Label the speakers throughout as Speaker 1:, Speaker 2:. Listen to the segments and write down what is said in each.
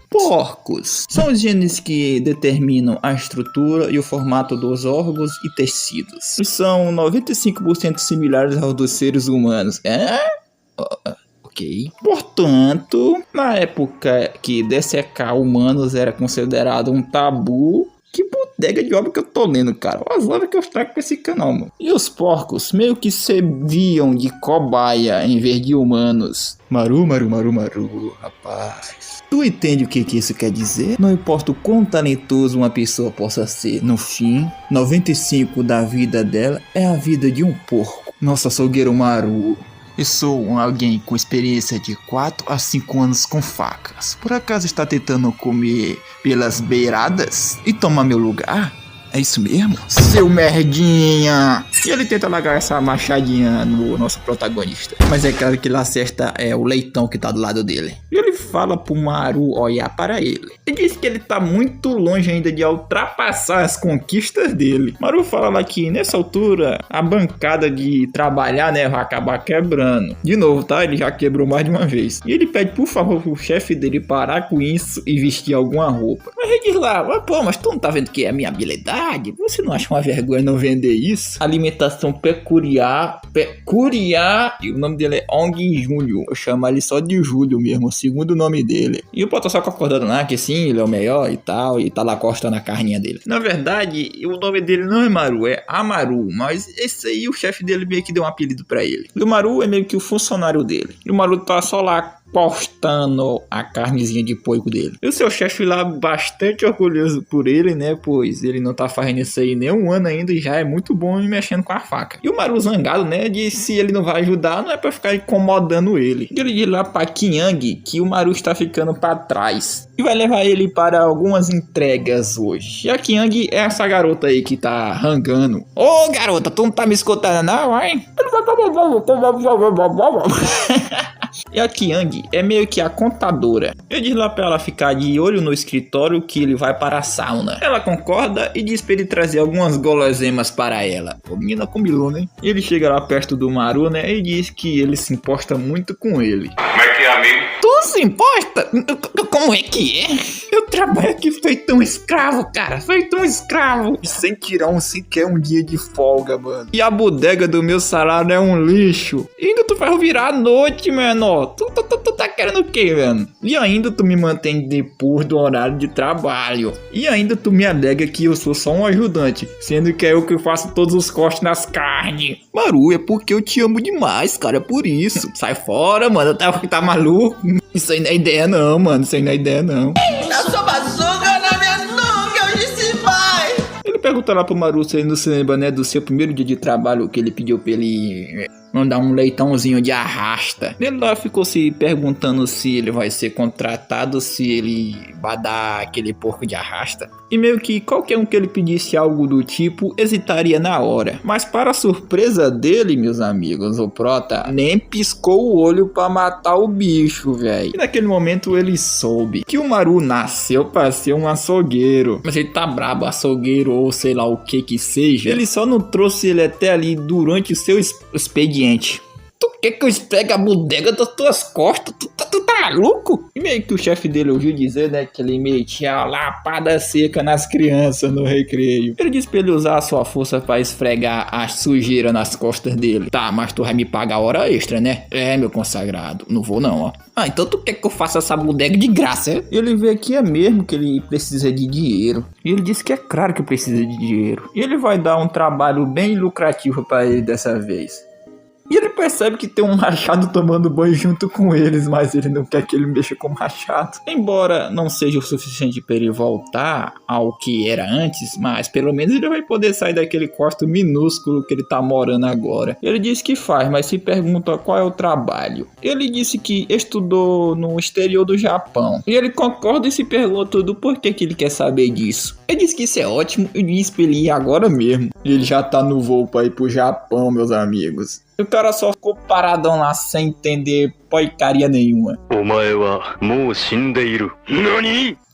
Speaker 1: Porcos são os genes que determinam a estrutura e o formato dos órgãos e tecidos. E são 95% similares aos dos seres humanos. Ok. Portanto, na época que dessecar humanos era considerado um tabu. Que bodega de obra que eu tô lendo, cara. Olha as obras que eu trago pra esse canal, mano. E os porcos meio que serviam de cobaia em vez de humanos. Maru, rapaz. Tu entende o que isso quer dizer? Não importa o quão talentoso uma pessoa possa ser, no fim, 95% da vida dela é a vida de um porco. Nossa, açougueiro Maru. Eu sou alguém com experiência de 4 a 5 anos com facas. Por acaso está tentando comer pelas beiradas e tomar meu lugar? É isso mesmo? Seu merdinha! E ele tenta largar essa machadinha no nosso protagonista. Mas é claro que ele acerta o leitão que tá do lado dele. E ele fala pro Maru olhar para ele. Ele diz que ele tá muito longe ainda de ultrapassar as conquistas dele. Maru fala lá que nessa altura a bancada de trabalhar, né, vai acabar quebrando. De novo, tá? Ele já quebrou mais de uma vez. E ele pede por favor pro chefe dele parar com isso e vestir alguma roupa. Mas ele diz lá, mas tu não tá vendo que é a minha habilidade? Você não acha uma vergonha não vender isso? Alimentação peculiar, e o nome dele é Ong Júnior. Eu chamo ele só de Júlio mesmo, o segundo nome dele. E o Poto só concordando lá que sim, ele é o melhor e tal, e tá lá cortando a carninha dele. Na verdade, o nome dele não é Maru, é Amaru, mas esse aí o chefe dele meio que deu um apelido pra ele. E o Maru é meio que o funcionário dele. E o Maru tá só lá postando a carnezinha de porco dele. E o seu chefe lá bastante orgulhoso por ele, né? Pois ele não tá fazendo isso aí nem um ano ainda e já é muito bom mexendo com a faca. E o Maru zangado, né? De se ele não vai ajudar, não é pra ficar incomodando ele. E ele diz lá pra Kyang que o Maru está ficando pra trás e vai levar ele para algumas entregas hoje. E a Kyang é essa garota aí que tá rangando. Ô garota, tu não tá me escutando não, hein? E a Kyang é meio que a contadora. Eu diz lá pra ela ficar de olho no escritório que ele vai para a sauna. Ela concorda e diz pra ele trazer algumas guloseimas para ela. Pô, menina combinou, né? E ele chega lá perto do Maru, né? E diz que ele se importa muito com ele.
Speaker 2: Como é que é, amigo?
Speaker 1: Tu se importa? Como é que é? Eu trabalho aqui feito um escravo, cara. Feito um escravo. E sem tirar sequer um dia de folga, mano. E a bodega do meu salário é um lixo. E ainda tu faz virar a noite, menor. Tu tá querendo o quê, velho? E ainda tu me mantém depois do horário de trabalho. E ainda tu me alega que eu sou só um ajudante, sendo que é eu que faço todos os cortes nas carnes. Maru, é porque eu te amo demais, cara. É por isso. Sai fora, mano. Tá maluco? Isso aí não é ideia não, mano. Isso aí não é ideia não.
Speaker 3: Eu sou bazuca na minha nuca, eu disse vai.
Speaker 1: Ele pergunta lá pro Maru se ele não se lembra, né, do seu primeiro dia de trabalho que ele pediu pra ele mandar um leitãozinho de arrasta. Ele lá ficou se perguntando se ele vai ser contratado, se ele vai dar aquele porco de arrasta. E meio que qualquer um que ele pedisse algo do tipo, hesitaria na hora. Mas para a surpresa dele, meus amigos, o Prota nem piscou o olho pra matar o bicho, velho. E naquele momento ele soube que o Maru nasceu pra ser um açougueiro. Mas ele tá brabo, açougueiro ou sei lá o que seja. Ele só não trouxe ele até ali durante o seu expediente. Tu quer que eu espegue a bodega das tuas costas? Tu tá maluco? E meio que o chefe dele ouviu dizer, né, que ele metia a lapada seca nas crianças no recreio. Ele disse pra ele usar a sua força pra esfregar a sujeira nas costas dele. Tá, mas tu vai me pagar hora extra, né? É, meu consagrado. Não vou não, ó. Ah, então tu quer que eu faça essa bodega de graça, é? Ele vê que é mesmo que ele precisa de dinheiro. E ele disse que é claro que precisa de dinheiro. E ele vai dar um trabalho bem lucrativo pra ele dessa vez. E ele percebe que tem um machado tomando banho junto com eles, mas ele não quer que ele mexa com o machado. Embora não seja o suficiente para ele voltar ao que era antes, mas pelo menos ele vai poder sair daquele quarto minúsculo que ele tá morando agora. Ele disse que faz, mas se pergunta qual é o trabalho. Ele disse que estudou no exterior do Japão. E ele concorda e se pergunta do porquê que ele quer saber disso. Ele disse que isso é ótimo e disse pra ele ir agora mesmo. E ele já tá no voo pra ir pro Japão, meus amigos. O cara só ficou paradão lá sem entender porcaria nenhuma.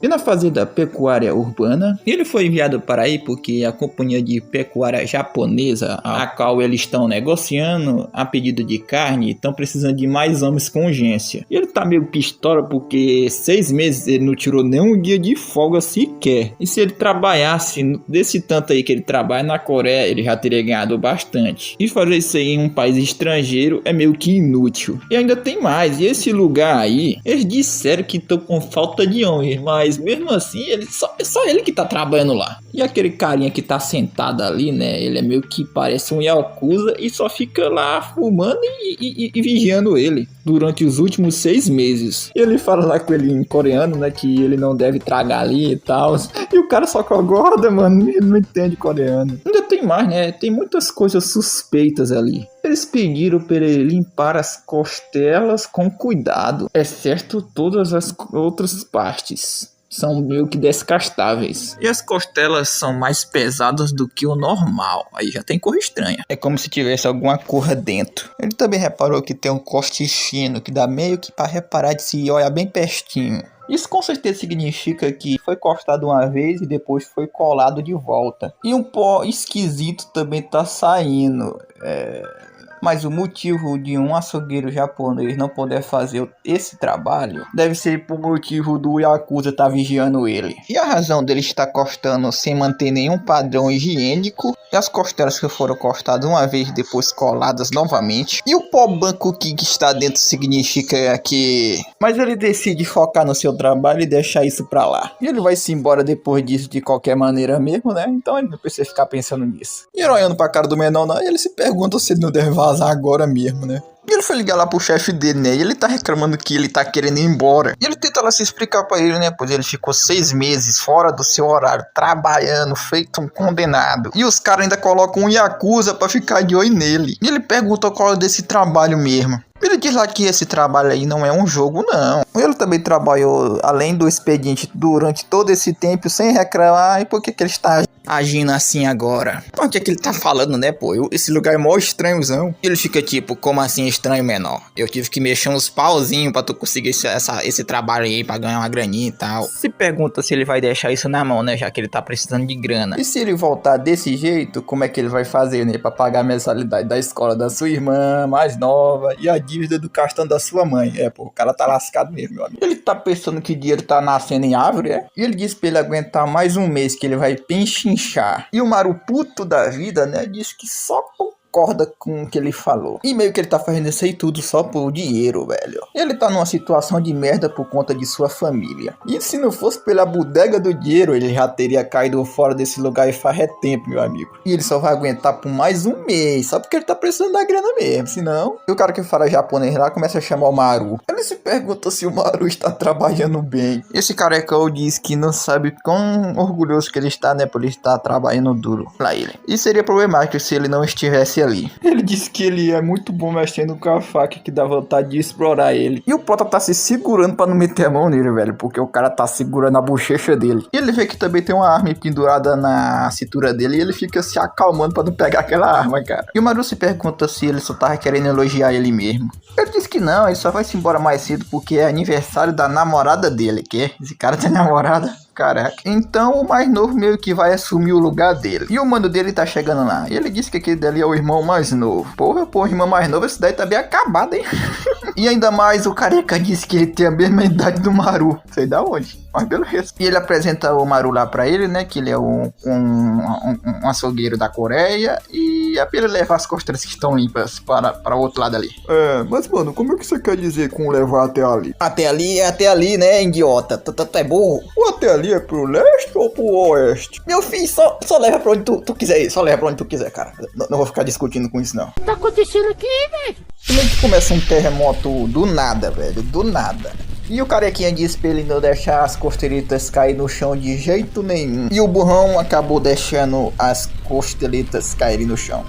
Speaker 1: e na fazenda pecuária urbana. Ele foi enviado para aí porque a companhia de pecuária japonesa, a qual eles estão negociando a pedido de carne, estão precisando de mais homens com urgência. E ele tá meio pistola porque 6 meses ele não tirou nenhum dia de folga sequer. E se ele trabalhasse desse tanto aí que ele trabalha na Coreia, ele já teria ganhado bastante. E fazer isso aí em um país estrangeiro é meio que inútil. E ainda tem mais, e esse lugar aí, eles disseram que estão com falta de homens, mas mesmo assim, é só ele que tá trabalhando lá. E aquele carinha que tá sentado ali, né, ele é meio que parece um yakuza e só fica lá fumando e vigiando ele durante os últimos 6 meses. Ele fala lá com ele em coreano, né, que ele não deve tragar ali e tal. E o cara só concorda, mano, ele não entende coreano. Ainda tem mais, né, tem muitas coisas suspeitas ali. Eles pediram para ele limpar as costelas com cuidado, exceto todas as outras partes. São meio que descastáveis. E as costelas são mais pesadas do que o normal. Aí já tem cor estranha. É como se tivesse alguma cor dentro. Ele também reparou que tem um corte fino, que dá meio que para reparar de se olhar bem pertinho. Isso com certeza significa que foi cortado uma vez e depois foi colado de volta. E um pó esquisito também tá saindo. Mas o motivo de um açougueiro japonês não poder fazer esse trabalho deve ser por motivo do yakuza estar vigiando ele. E a razão dele estar cortando sem manter nenhum padrão higiênico, e as costelas que foram cortadas uma vez depois coladas novamente, e o pó branco que está dentro significa que... Mas ele decide focar no seu trabalho e deixar isso pra lá. E ele vai se embora depois disso de qualquer maneira mesmo, né? Então ele não precisa ficar pensando nisso. E ele olhando pra cara do menor, não, e ele se pergunta se ele não deve vazar agora mesmo, né? E ele foi ligar lá pro chefe dele, né? E ele tá reclamando que ele tá querendo ir embora. E ele tenta lá se explicar pra ele, né? Pois ele ficou 6 meses fora do seu horário, trabalhando, feito um condenado. E os caras ainda colocam um yakuza pra ficar de olho nele. E ele pergunta qual é desse trabalho mesmo. Ele diz lá que esse trabalho aí não é um jogo, não. Ele também trabalhou além do expediente durante todo esse tempo sem reclamar. E por que ele está agindo assim agora? O que é que ele tá falando, né, pô? Esse lugar é mó estranhozão. Ele fica tipo, como assim estranho, menor? Eu tive que mexer uns pauzinhos pra tu conseguir esse trabalho aí, pra ganhar uma graninha e tal. Se pergunta se ele vai deixar isso na mão, né, já que ele tá precisando de grana. E se ele voltar desse jeito, como é que ele vai fazer, né, pra pagar a mensalidade da escola da sua irmã mais nova e a dívida do cartão da sua mãe? Pô, o cara tá lascado mesmo, meu amigo. Ele tá pensando que dinheiro tá nascendo em árvore, E ele disse pra ele aguentar mais um mês que ele vai penchinchar. E o Maru, puto da vida, né, disse que só concorda com o que ele falou. E meio que ele tá fazendo isso aí tudo só por dinheiro, velho. Ele tá numa situação de merda por conta de sua família. E se não fosse pela bodega do dinheiro, ele já teria caído fora desse lugar e faz tempo, meu amigo. E ele só vai aguentar por mais um mês, só porque ele tá precisando da grana mesmo. Senão, o cara que fala japonês lá começa a chamar o Maru. Ele se pergunta se o Maru está trabalhando bem. Esse carecão diz que não sabe quão orgulhoso que ele está, né, por ele estar trabalhando duro pra ele. E seria problemático se ele não estivesse ali. Ele disse que ele é muito bom mexendo com a faca, que dá vontade de explorar ele. E o Prota tá se segurando pra não meter a mão nele, velho, porque o cara tá segurando a bochecha dele. E ele vê que também tem uma arma pendurada na cintura dele e ele fica se acalmando pra não pegar aquela arma, cara. E o Maru se pergunta se ele só tava querendo elogiar ele mesmo. Ele diz que não, ele só vai se embora mais cedo porque é aniversário da namorada dele, que esse cara tem namorada. Caraca. Então o mais novo meio que vai assumir o lugar dele. E o mano dele tá chegando lá. E ele disse que aquele dali é o irmão mais novo. Porra, o irmão mais novo, esse daí tá bem acabado, hein? E ainda mais o careca disse que ele tem a mesma idade do Maru. Sei da onde. Mas beleza. E ele apresenta o Maru lá pra ele, né? Que ele é um açougueiro da Coreia. E é pra ele levar as costelas que estão limpas para o outro lado ali. Mas mano, como é que você quer dizer com levar até ali? Até ali é até ali, né, idiota? Tu é burro. O até ali é pro leste ou pro oeste? Meu filho, só leva pra onde tu quiser ir. Só leva pra onde tu quiser, cara. Não vou ficar discutindo com isso, não. O que tá acontecendo aqui, velho? Como é que começa um terremoto do nada, velho? Do nada. E o carequinha disse pra ele não deixar as costelitas cair no chão de jeito nenhum. E o burrão acabou deixando as costelitas caírem no chão.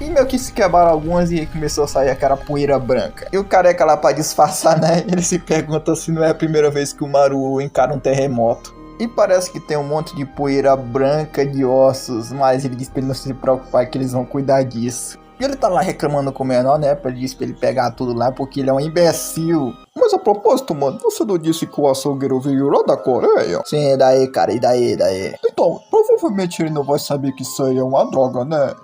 Speaker 1: E meio que se quebraram algumas e começou a sair aquela poeira branca. E o careca lá pra disfarçar, né? Ele se pergunta se não é a primeira vez que o Maru encara um terremoto. E parece que tem um monte de poeira branca de ossos, mas ele diz pra ele não se preocupar que eles vão cuidar disso. E ele tá lá reclamando com o menor, né? Ele disse pra ele pegar tudo lá porque ele é um imbecil. Mas a propósito, mano, você não disse que o açougueiro veio lá da Coreia? Sim, e daí, cara, e daí? Então, provavelmente ele não vai saber que isso aí é uma droga, né?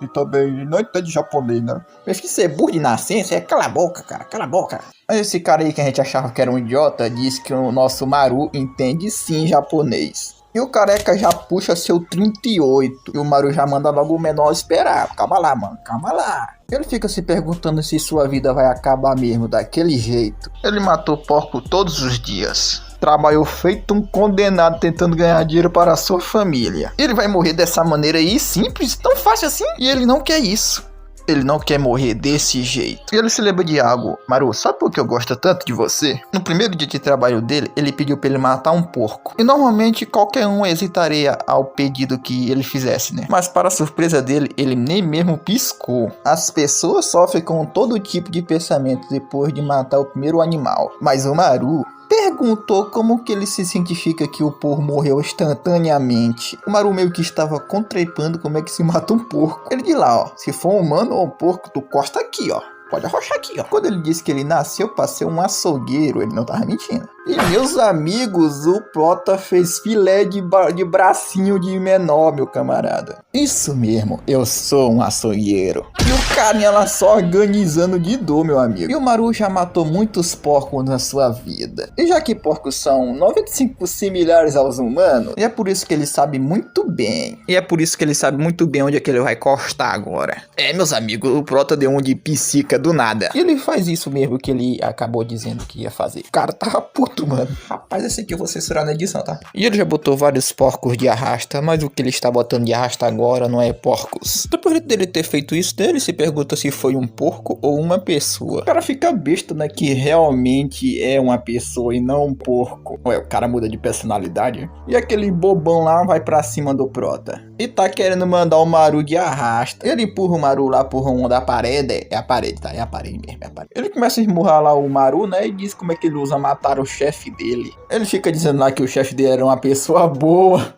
Speaker 1: E também não entende japonês, né? Mas que você é burro de nascença, cala a boca, cara, cala a boca. Mas esse cara aí que a gente achava que era um idiota, disse que o nosso Maru entende sim japonês. E o careca já puxa seu 38. E o Maru já manda logo o menor esperar. Calma lá, mano, calma lá. Ele fica se perguntando se sua vida vai acabar mesmo daquele jeito. Ele matou porco todos os dias. Trabalhou feito um condenado tentando ganhar dinheiro para a sua família. Ele vai morrer dessa maneira aí, simples, tão fácil assim. E ele não quer isso. Ele não quer morrer desse jeito. E ele se lembra de algo. Maru, sabe por que eu gosto tanto de você? No primeiro dia de trabalho dele, ele pediu pra ele matar um porco. E normalmente qualquer um hesitaria ao pedido que ele fizesse, né? Mas para a surpresa dele, ele nem mesmo piscou. As pessoas sofrem com todo tipo de pensamento depois de matar o primeiro animal. Mas o Maru perguntou como que ele se cientifica que o porco morreu instantaneamente. O Maru meio que estava contrepando como é que se mata um porco. Ele diz lá, ó, se for um humano ou um porco, tu corta aqui, ó. Pode arrochar aqui, ó. Quando ele disse que ele nasceu para ser um açougueiro, ele não tava mentindo. E meus amigos, o Prota fez filé de bracinho de menor, meu camarada. Isso mesmo, eu sou um açougueiro. E o carinha lá só organizando de dor, meu amigo. E o Maru já matou muitos porcos na sua vida. E já que porcos são 95% similares aos humanos, e é por isso que ele sabe muito bem. Onde é que ele vai cortar agora. É, meus amigos, o Prota deu um de psica do nada. E ele faz isso mesmo que ele acabou dizendo que ia fazer. O cara tava puto, mano. Rapaz, esse aqui eu vou censurar na edição, tá? E ele já botou vários porcos de arrasta, mas o que ele está botando de arrasta agora não é porcos. Depois dele ter feito isso, ele se pergunta se foi um porco ou uma pessoa. O cara fica besta, né? Que realmente é uma pessoa e não um porco. Ué, o cara muda de personalidade. E aquele bobão lá vai pra cima do Prota. E tá querendo mandar o Maru de arrasta. Ele empurra o Maru lá por rumo da parede. É a parede, tá? É a parede mesmo, é a parede. Ele começa a esmurrar lá o Maru, né? E diz como é que ele usa matar o chefe dele. Ele fica dizendo lá que o chefe dele era uma pessoa boa.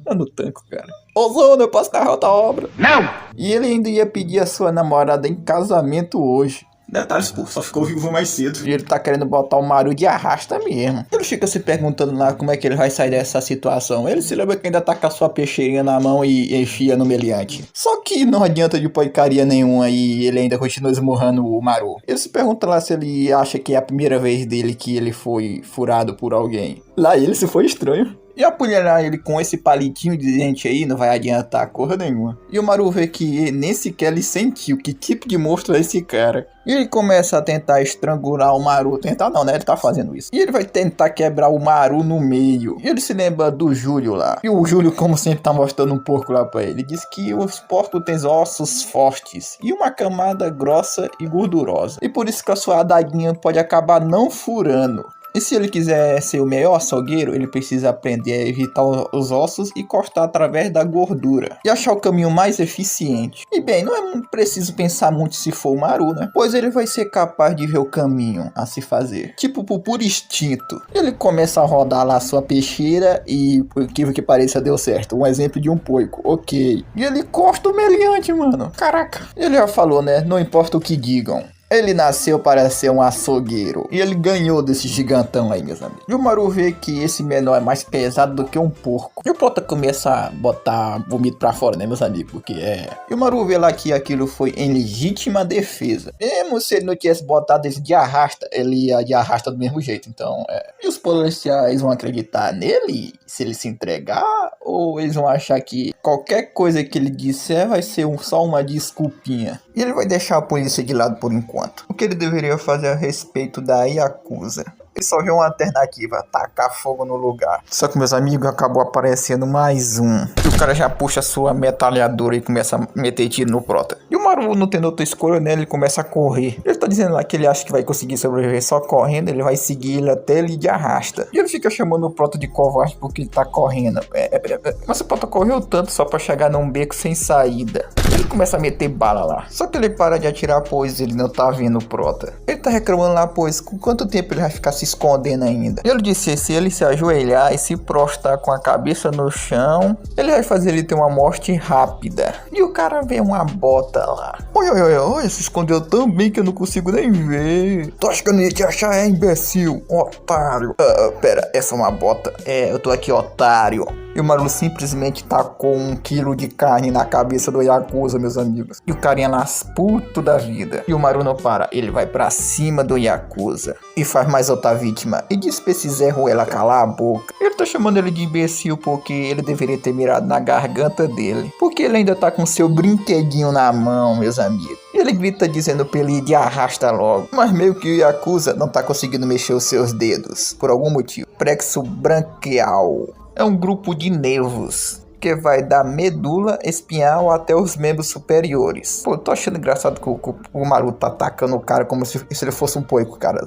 Speaker 1: Tá no tanco, cara. Ô Zona, eu posso carregar outra obra? Não! E ele ainda ia pedir a sua namorada em casamento hoje. Detalhes, pô, só ficou vivo mais cedo. E ele tá querendo botar o Maru de arrasta mesmo. Ele fica se perguntando lá como é que ele vai sair dessa situação. Ele se lembra que ainda tá com a sua peixeirinha na mão e enfia no meliante. Só que não adianta de porcaria nenhuma e ele ainda continua esmurrando o Maru. Ele se pergunta lá se ele acha que é a primeira vez dele que ele foi furado por alguém. Lá ele se foi estranho. E apunhalar ele com esse palitinho de dente aí não vai adiantar porra nenhuma. E o Maru vê que nem sequer ele sentiu que tipo de monstro é esse cara. E ele começa a tentar estrangular o Maru. Tentar não, né? Ele tá fazendo isso. E ele vai tentar quebrar o Maru no meio. E ele se lembra do Júlio lá. E o Júlio, como sempre, tá mostrando um porco lá pra ele. Ele diz que os porcos têm ossos fortes e uma camada grossa e gordurosa. E por isso que a sua adaguinha pode acabar não furando. E se ele quiser ser o melhor açougueiro, ele precisa aprender a evitar os ossos e cortar através da gordura. E achar o caminho mais eficiente. E bem, não é preciso pensar muito se for o Maru, né? Pois ele vai ser capaz de ver o caminho a se fazer. Tipo por instinto. Ele começa a rodar lá a sua peixeira e, por incrível que pareça, deu certo. Um exemplo de um porco, ok. E ele corta o meliante, mano. Caraca. Ele já falou, né? Não importa o que digam. Ele nasceu para ser um açougueiro. E ele ganhou desse gigantão aí, meus amigos. E o Maru vê que esse menor é mais pesado do que um porco. E o Prota começa a botar vomito pra fora, né, meus amigos? Porque é... E o Maru vê lá que aquilo foi em legítima defesa. Mesmo se ele não tivesse botado esse de arrasta, ele ia de arrasta do mesmo jeito. Então, é... E os policiais vão acreditar nele se ele se entregar? Ou eles vão achar que qualquer coisa que ele disser vai ser só uma desculpinha? E ele vai deixar a polícia de lado por enquanto. O que ele deveria fazer a respeito da Yakuza? Ele só viu uma alternativa, tacar fogo no lugar. Só que, meus amigos, acabou aparecendo mais um. E o cara já puxa a sua metralhadora e começa a meter tiro no Prota. E o Maru, não tendo outra escolha, né, ele começa a correr. Ele tá dizendo lá que ele acha que vai conseguir sobreviver só correndo. Ele vai seguir ele até ele de arrasta. E ele fica chamando o Prota de covarde porque ele tá correndo. Mas o Prota correu tanto só pra chegar num beco sem saída. Ele começa a meter bala lá. Só que ele para de atirar, pois ele não tá vendo o Prota. Ele tá reclamando lá, pois com quanto tempo ele vai ficar se escondendo ainda. E ele disse, se ele se ajoelhar e se prostrar com a cabeça no chão, ele vai fazer ele ter uma morte rápida. E o cara vê uma bota lá. Oi, se escondeu tão bem que eu não consigo nem ver. Tu acha que eu não ia te achar, imbecil? Otário. Pera, essa é uma bota? Eu tô aqui, otário. E o Maru simplesmente tacou 1 quilo de carne na cabeça do Yakuza, meus amigos. E o carinha nas puto da vida. E o Maru não para, ele vai pra cima do Yakuza. E faz mais outra vítima. E diz pra esse Zé Ruela calar a boca. Ele tá chamando ele de imbecil porque ele deveria ter mirado na garganta dele. Porque ele ainda tá com seu brinquedinho na mão, meus amigos. E ele grita dizendo pra ele ir de arrasta logo. Mas meio que o Yakuza não tá conseguindo mexer os seus dedos. Por algum motivo. Plexo branquial. É um grupo de nervos que vai da medula espinhal até os membros superiores. Pô, tô achando engraçado que o Maru tá atacando o cara como se ele fosse um porco, cara.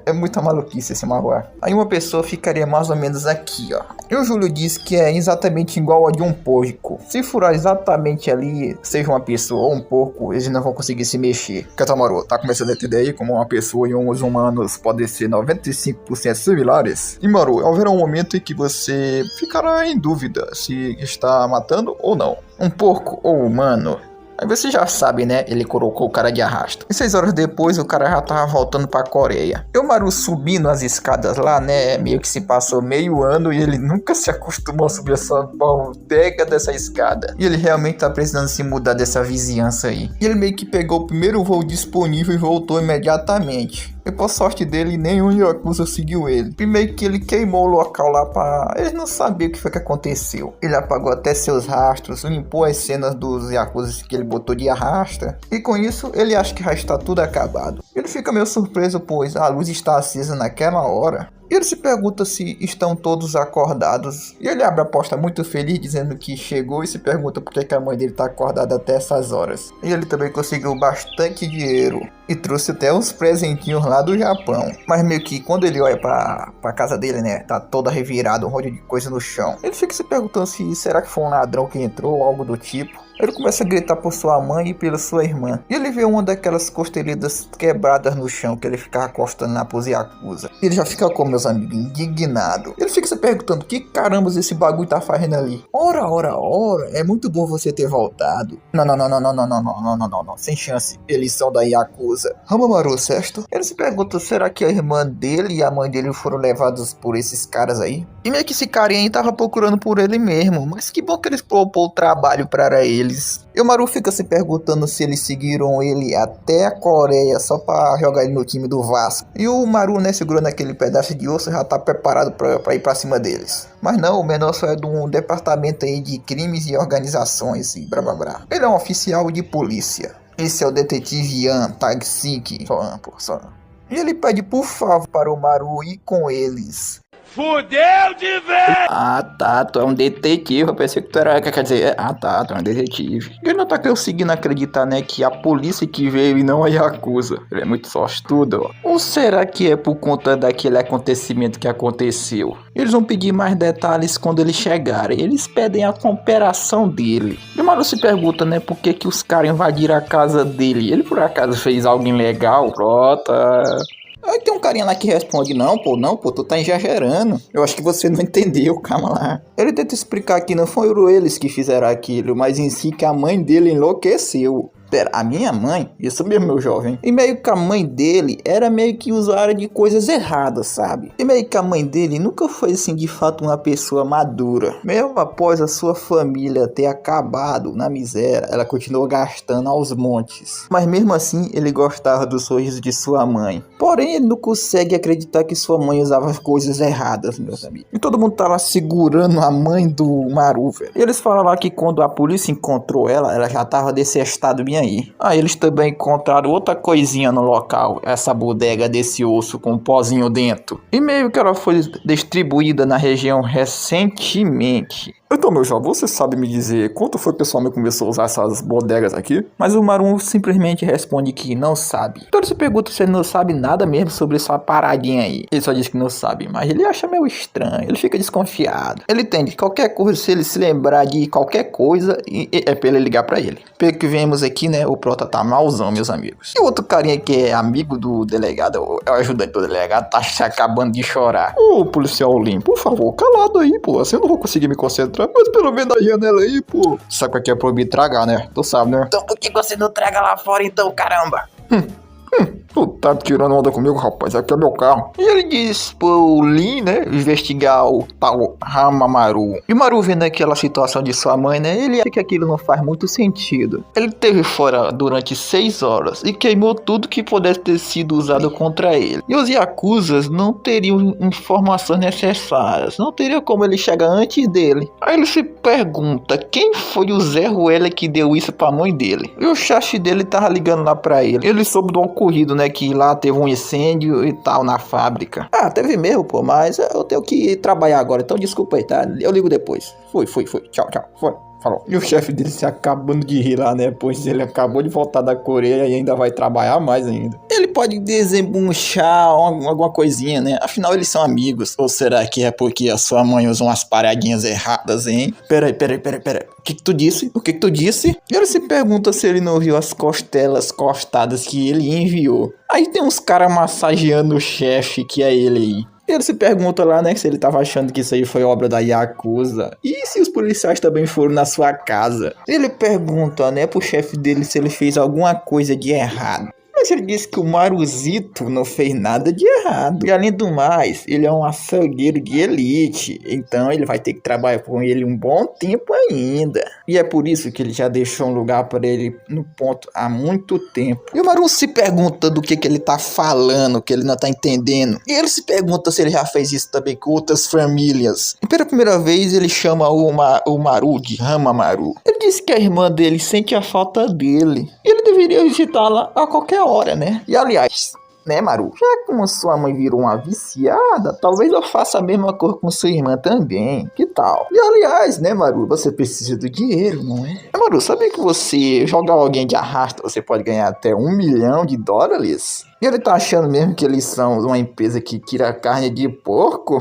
Speaker 1: É muita maluquice esse Maru. Aí uma pessoa ficaria mais ou menos aqui, ó. E o Júlio diz que é exatamente igual a de um porco. Se furar exatamente ali, seja uma pessoa ou um porco, eles não vão conseguir se mexer. Que Maru, tá começando a entender aí como uma pessoa e uns humanos podem ser 95% similares? E Maru, haverá um momento em que você ficará em dúvida se está matando ou não. Um porco ou humano? Aí você já sabe, né? Ele colocou o cara de arrasto. E 6 horas depois, o cara já tava voltando pra Coreia. E o Maru subindo as escadas lá, né? Meio que se passou meio ano e ele nunca se acostumou a subir essa bodega dessa escada. E ele realmente tá precisando se mudar dessa vizinhança aí. E ele meio que pegou o primeiro voo disponível e voltou imediatamente. E por sorte dele, nenhum Yakuza seguiu ele. E meio que ele queimou o local lá pra... Eles não sabiam o que foi que aconteceu. Ele apagou até seus rastros, limpou as cenas dos Yakuza que ele botou de arrasta. E com isso, ele acha que já está tudo acabado. Ele fica meio surpreso, pois a luz está acesa naquela hora. E ele se pergunta se estão todos acordados. E ele abre a porta muito feliz, dizendo que chegou, e se pergunta por que a mãe dele está acordada até essas horas. E ele também conseguiu bastante dinheiro e trouxe até uns presentinhos lá do Japão. Mas meio que quando ele olha pra casa dele, né, tá toda revirada, um monte de coisa no chão. Ele fica se perguntando se será que foi um ladrão que entrou ou algo do tipo. Ele começa a gritar por sua mãe e pela sua irmã. E ele vê uma daquelas costelhas quebradas no chão que ele ficava acostando na pose Yakuza. Ele já fica com meus amigos, indignado. Ele fica se perguntando que carambas esse bagulho tá fazendo ali. Ora, é muito bom você ter voltado. Não, sem chance. Eles são da Yakuza. Hamamaru, certo? Ele se pergunta, será que a irmã dele e a mãe dele foram levados por esses caras aí? E meio que esse carinha aí tava procurando por ele mesmo. Mas que bom que eles propôs o trabalho para ele. E o Maru fica se perguntando se eles seguiram ele até a Coreia só pra jogar ele no time do Vasco. E o Maru, né, segurando aquele pedaço de osso, já tá preparado pra ir pra cima deles. Mas não, o menor só é de um departamento aí de crimes e organizações e blá blá blá. Ele é um oficial de polícia. Esse é o detetive Yan Tagsik. Só. E ele pede por favor para o Maru ir com eles.
Speaker 3: Fudeu de vez!
Speaker 1: Ah tá, tu é um detetive, eu pensei que tu era, quer dizer, tu é um detetive. Ele não tá conseguindo acreditar, né, que a polícia que veio e não a Yakuza. Ele é muito sortudo, ó. Ou será que é por conta daquele acontecimento que aconteceu? Eles vão pedir mais detalhes quando eles chegarem. Eles pedem a cooperação dele. E o Maru se pergunta, né, por que os caras invadiram a casa dele. Ele por acaso fez algo ilegal? Prota... Aí tem um carinha lá que responde, não, pô, tu tá exagerando. Eu acho que você não entendeu, calma lá. Ele tenta explicar que não foram eles que fizeram aquilo, mas em si que a mãe dele enlouqueceu. Pera, a minha mãe? Isso mesmo, meu jovem. E meio que a mãe dele era meio que usuária de coisas erradas, sabe? E meio que a mãe dele nunca foi assim de fato uma pessoa madura. Mesmo após a sua família ter acabado na miséria, ela continuou gastando aos montes. Mas mesmo assim, ele gostava do sorriso de sua mãe. Porém, ele não consegue acreditar que sua mãe usava coisas erradas, meus amigos. E todo mundo tá lá segurando a mãe do Maru, velho. E eles falam lá que quando a polícia encontrou ela já tava desse estado bem paradinha aí. Aí eles também encontraram outra coisinha no local, essa bodega desse osso com um pozinho dentro. E meio que ela foi distribuída na região recentemente. Então, meu jovem, você sabe me dizer quanto foi que o pessoal me começou a usar essas bodegas aqui? Mas o Marum simplesmente responde que não sabe. Então ele se pergunta se ele não sabe nada mesmo sobre essa paradinha aí. Ele só diz que não sabe, mas ele acha meio estranho, ele fica desconfiado. Ele entende que qualquer coisa, se ele se lembrar de qualquer coisa, é pra ele ligar pra ele. Pelo que vemos aqui, né, o Prota tá malzão, meus amigos. E o outro carinha que é amigo do delegado, o ajudante do delegado, tá se acabando de chorar. Ô, policial Lim, por favor, calado aí, pô, assim eu não vou conseguir me concentrar. Mas pelo menos a janela aí, pô. Sabe o que é proibido tragar, né? Tu sabe, né?
Speaker 3: Então por que você não traga lá fora então, caramba?
Speaker 1: Tu tá tirando onda comigo, rapaz. Aqui é meu carro. E ele diz pro Lin, né, investigar o tal Hamamaru. E o Maru vendo aquela situação de sua mãe, né, ele acha que aquilo não faz muito sentido. Ele esteve fora durante 6 horas e queimou tudo que pudesse ter sido usado contra ele. E os Yakuzas não teriam informações necessárias. Não teria como ele chegar antes dele. Aí ele se pergunta quem foi o Zé Ruela que deu isso pra mãe dele. E o chefe dele tava ligando lá pra ele. Ele soube do ocorrido, né, que lá teve um incêndio e tal na fábrica. Ah, teve mesmo, pô, mas eu tenho que trabalhar agora, então desculpa aí, tá? Eu ligo depois. Foi. Tchau. Foi. Falou. E o chefe dele se acabando de rir lá, né? Pois ele acabou de voltar da Coreia e ainda vai trabalhar mais ainda. Ele pode desembuchar alguma coisinha, né? Afinal, eles são amigos. Ou será que é porque a sua mãe usa umas paradinhas erradas, hein? Peraí. O que tu disse? E ele se pergunta se ele não viu as costelas cortadas que ele enviou. Aí tem uns caras massageando o chefe, que é ele aí. Ele se pergunta lá, né, se ele tava achando que isso aí foi obra da Yakuza. E se os policiais também foram na sua casa? Ele pergunta, né, pro chefe dele se ele fez alguma coisa de errado. Mas ele disse que o Maruzito não fez nada de errado. E além do mais, ele é um açougueiro de elite. Então ele vai ter que trabalhar com ele um bom tempo ainda. E é por isso que ele já deixou um lugar para ele no ponto há muito tempo. E o Maru se pergunta do que ele tá falando, que ele não tá entendendo. E ele se pergunta se ele já fez isso também com outras famílias. E pela primeira vez ele chama o Maru de Hamamaru. Ele disse que a irmã dele sente a falta dele. E ele deveria visitá-la a qualquer hora, né? E aliás, né, Maru? Já como sua mãe virou uma viciada, talvez eu faça a mesma coisa com sua irmã também. Que tal? E aliás, né, Maru? Você precisa do dinheiro, não é? Maru, sabia que você jogar alguém de arrasta, você pode ganhar até $1 milhão? E ele tá achando mesmo que eles são uma empresa que tira carne de porco?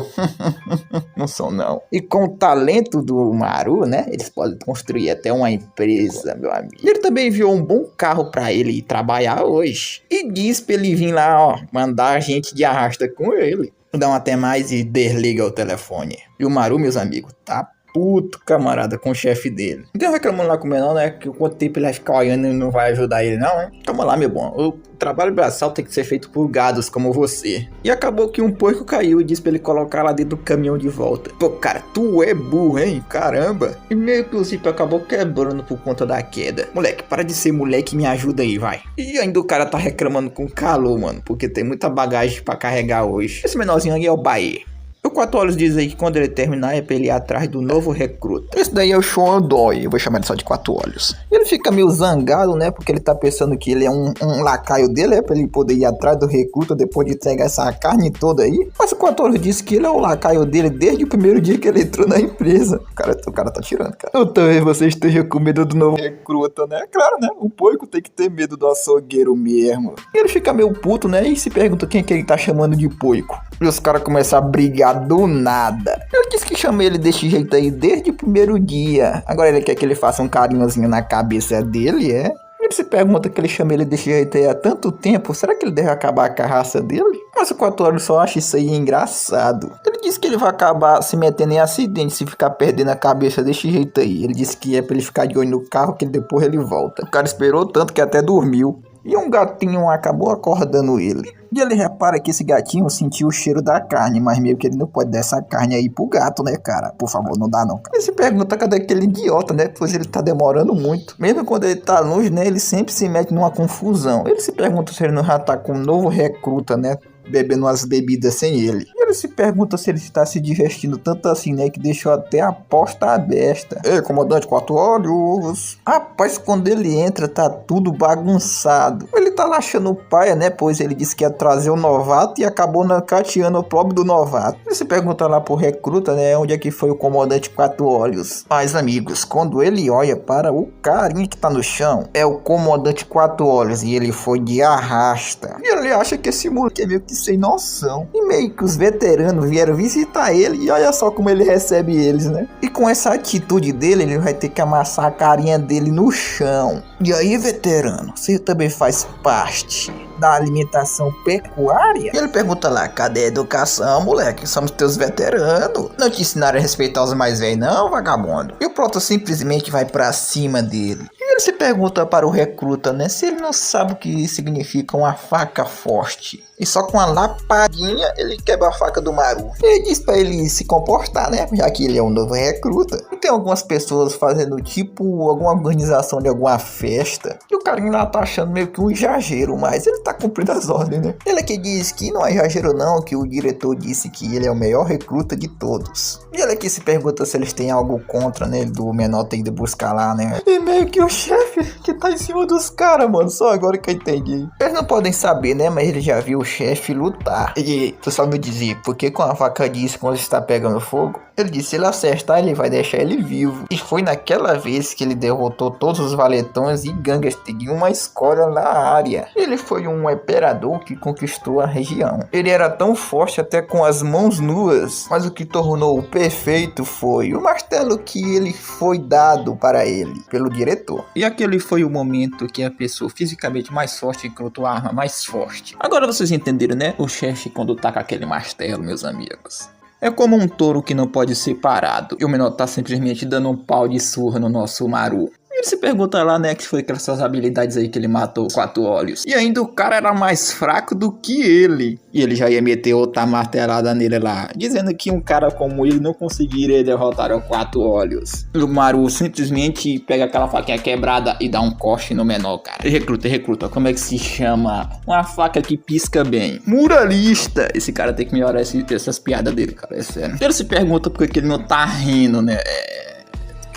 Speaker 1: Não são, não. E com o talento do Maru, né? Eles podem construir até uma empresa, meu amigo. E ele também enviou um bom carro pra ele ir trabalhar hoje. E disse pra ele vir lá, ó, mandar a gente de arrasta com ele. Dá um até mais e desliga o telefone. E o Maru, meus amigos, tá puto, camarada, com o chefe dele. Não tem reclamando lá com o menor, né? Que quanto tempo ele vai ficar olhando e não vai ajudar ele, não, hein? Calma lá, meu bom. O trabalho braçal tem que ser feito por gados como você. E acabou que um porco caiu e disse pra ele colocar lá dentro do caminhão de volta. Pô, cara, tu é burro, hein? Caramba. E meio que o zíper acabou quebrando por conta da queda. Moleque, para de ser moleque e me ajuda aí, vai. E ainda o cara tá reclamando com calor, mano. Porque tem muita bagagem pra carregar hoje. Esse menorzinho aí é o Bahia. O 4 Olhos diz aí que quando ele terminar é pra ele ir atrás do novo recruta. Esse daí é o Sean Doi, eu vou chamar ele só de 4 Olhos. E ele fica meio zangado, né, porque ele tá pensando que ele é um lacaio dele, é pra ele poder ir atrás do recruta depois de entregar essa carne toda aí. Mas o 4 Olhos disse que ele é o lacaio dele desde o primeiro dia que ele entrou na empresa. O cara tá tirando, cara. Eu talvez você esteja com medo do novo recruta, né? Claro, né, o porco tem que ter medo do açougueiro mesmo. E ele fica meio puto, né, e se pergunta quem que ele tá chamando de porco. E os caras começam a brigar do nada. Ele disse que chama ele desse jeito aí desde o primeiro dia. Agora ele quer que ele faça um carinhozinho na cabeça dele, é? Ele se pergunta que ele chama ele desse jeito aí há tanto tempo. Será que ele deve acabar com a raça dele? Mas o 4 Olhos só acha isso aí engraçado. Ele disse que ele vai acabar se metendo em acidente se ficar perdendo a cabeça desse jeito aí. Ele disse que é pra ele ficar de olho no carro que depois ele volta. O cara esperou tanto que até dormiu. E um gatinho acabou acordando ele. E ele repara que esse gatinho sentiu o cheiro da carne, mas meio que ele não pode dar essa carne aí pro gato, né, cara? Por favor, não dá não. Ele se pergunta cadê aquele idiota, né? Pois ele tá demorando muito. Mesmo quando ele tá longe, né, ele sempre se mete numa confusão. Ele se pergunta se ele não já tá com um novo recruta, né? Bebendo umas bebidas sem ele. Ele se pergunta se ele está se divertindo tanto assim, né, que deixou até a porta aberta. Ei, comandante 4 olhos. Rapaz, quando ele entra, tá tudo bagunçado. Ele tá lá achando paia, né, pois ele disse que ia trazer o novato e acabou nocauteando o pobre do novato. Ele se pergunta lá pro recruta, né, onde é que foi o comandante 4 olhos. Mas, amigos, quando ele olha para o carinha que tá no chão, é o comandante 4 olhos e ele foi de arrasta. E ele acha que esse moleque é meio que sem noção. E meio que os veteranos vieram visitar ele e olha só como ele recebe eles, né? E com essa atitude dele, ele vai ter que amassar a carinha dele no chão. E aí, veterano, você também faz parte da alimentação pecuária? E ele pergunta lá, cadê a educação, moleque? Somos teus veteranos. Não te ensinaram a respeitar os mais velhos não, vagabundo? E o Proto simplesmente vai pra cima dele. E ele se pergunta para o recruta, né, se ele não sabe o que significa uma faca forte. E só com uma lapadinha ele quebra a faca do Maru. Ele diz pra ele se comportar, né, já que ele é um novo recruta. E tem algumas pessoas fazendo tipo alguma organização de alguma festa. E o carinha lá tá achando meio que um exagero, mas ele tá cumprindo as ordens, né. Ele aqui diz que não é exagero não, que o diretor disse que ele é o melhor recruta de todos. E ele aqui se pergunta se eles têm algo contra, né, do menor ter ido buscar lá, né. E meio que o chefe que tá em cima dos caras, mano, só agora que eu entendi. Eles não podem saber, né, mas ele já viu o chefe lutar. E tu só me dizer, porque com a faca disse quando está pegando fogo, ele disse, se ele acertar, ele vai deixar ele vivo. E foi naquela vez que ele derrotou todos os valetões e gangsters de uma escola na área. Ele foi um imperador que conquistou a região. Ele era tão forte até com as mãos nuas, mas o que tornou-o perfeito foi o martelo que ele foi dado para ele pelo diretor. E aquele foi o momento que a pessoa fisicamente mais forte encontrou a arma mais forte. Agora vocês entenderam, né? O chefe quando tá com aquele martelo, meus amigos. É como um touro que não pode ser parado. E o menor tá simplesmente dando um pau de surra no nosso Maru. Ele se pergunta lá, né, que foi com essas habilidades aí que ele matou 4 olhos. E ainda o cara era mais fraco do que ele. E ele já ia meter outra martelada nele lá, dizendo que um cara como ele não conseguiria derrotar o 4 olhos. E o Maru simplesmente pega aquela faquinha quebrada e dá um corte no menor, cara. Recruta, como é que se chama? Uma faca que pisca bem. Muralista. Esse cara tem que melhorar essas piadas dele, cara, é sério. Ele se pergunta por que ele não tá rindo, né?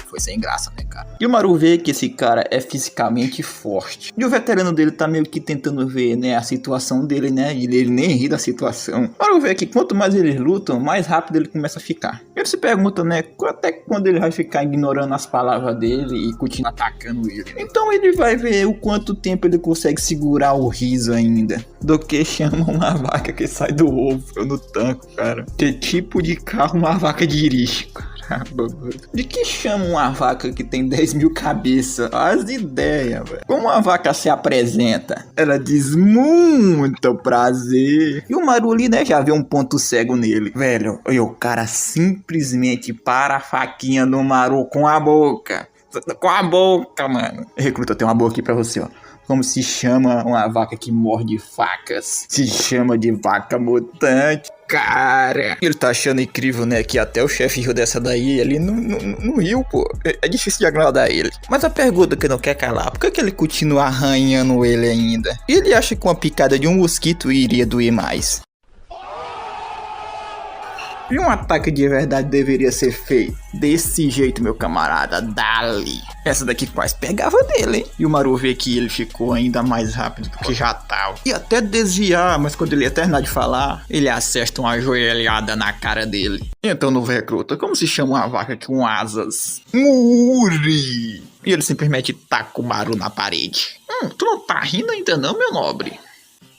Speaker 1: Foi sem graça, né, cara? E o Maru vê que esse cara é fisicamente forte. E o veterano dele tá meio que tentando ver, né, a situação dele, né? E ele nem ri da situação. O Maru vê que quanto mais eles lutam, mais rápido ele começa a ficar. Ele se pergunta, né, até quando ele vai ficar ignorando as palavras dele e continuar atacando ele. Então ele vai ver o quanto tempo ele consegue segurar o riso ainda. Do que chama uma vaca que sai do ovo no tanco, cara. Que tipo de carro uma vaca dirige, cara? De que chama uma vaca que tem 10 mil cabeças? As ideias, velho. Como uma vaca se apresenta? Ela diz muito prazer. E o Maru ali, né, já vê um ponto cego nele. Velho, e o cara simplesmente para a faquinha no Maru com a boca. Com a boca, mano. Recruta, tem uma boca aqui pra você, ó. Como se chama uma vaca que morde facas? Se chama de vaca mutante, cara. Ele tá achando incrível, né, que até o chefe riu dessa daí e ele não riu, pô. É difícil de agradar ele. Mas a pergunta que não quer calar, por que ele continua arranhando ele ainda? E ele acha que uma picada de um mosquito iria doer mais. E um ataque de verdade deveria ser feito desse jeito, meu camarada, dali. Essa daqui quase pegava nele, hein? E o Maru vê que ele ficou ainda mais rápido do que já tava. E até desviar, mas quando ele ia terminar de falar, ele acerta uma joelhada na cara dele. Então, novo recruta, como se chama uma vaca com asas? Muri! E ele simplesmente taca o Maru na parede. Tu não tá rindo ainda não, meu nobre?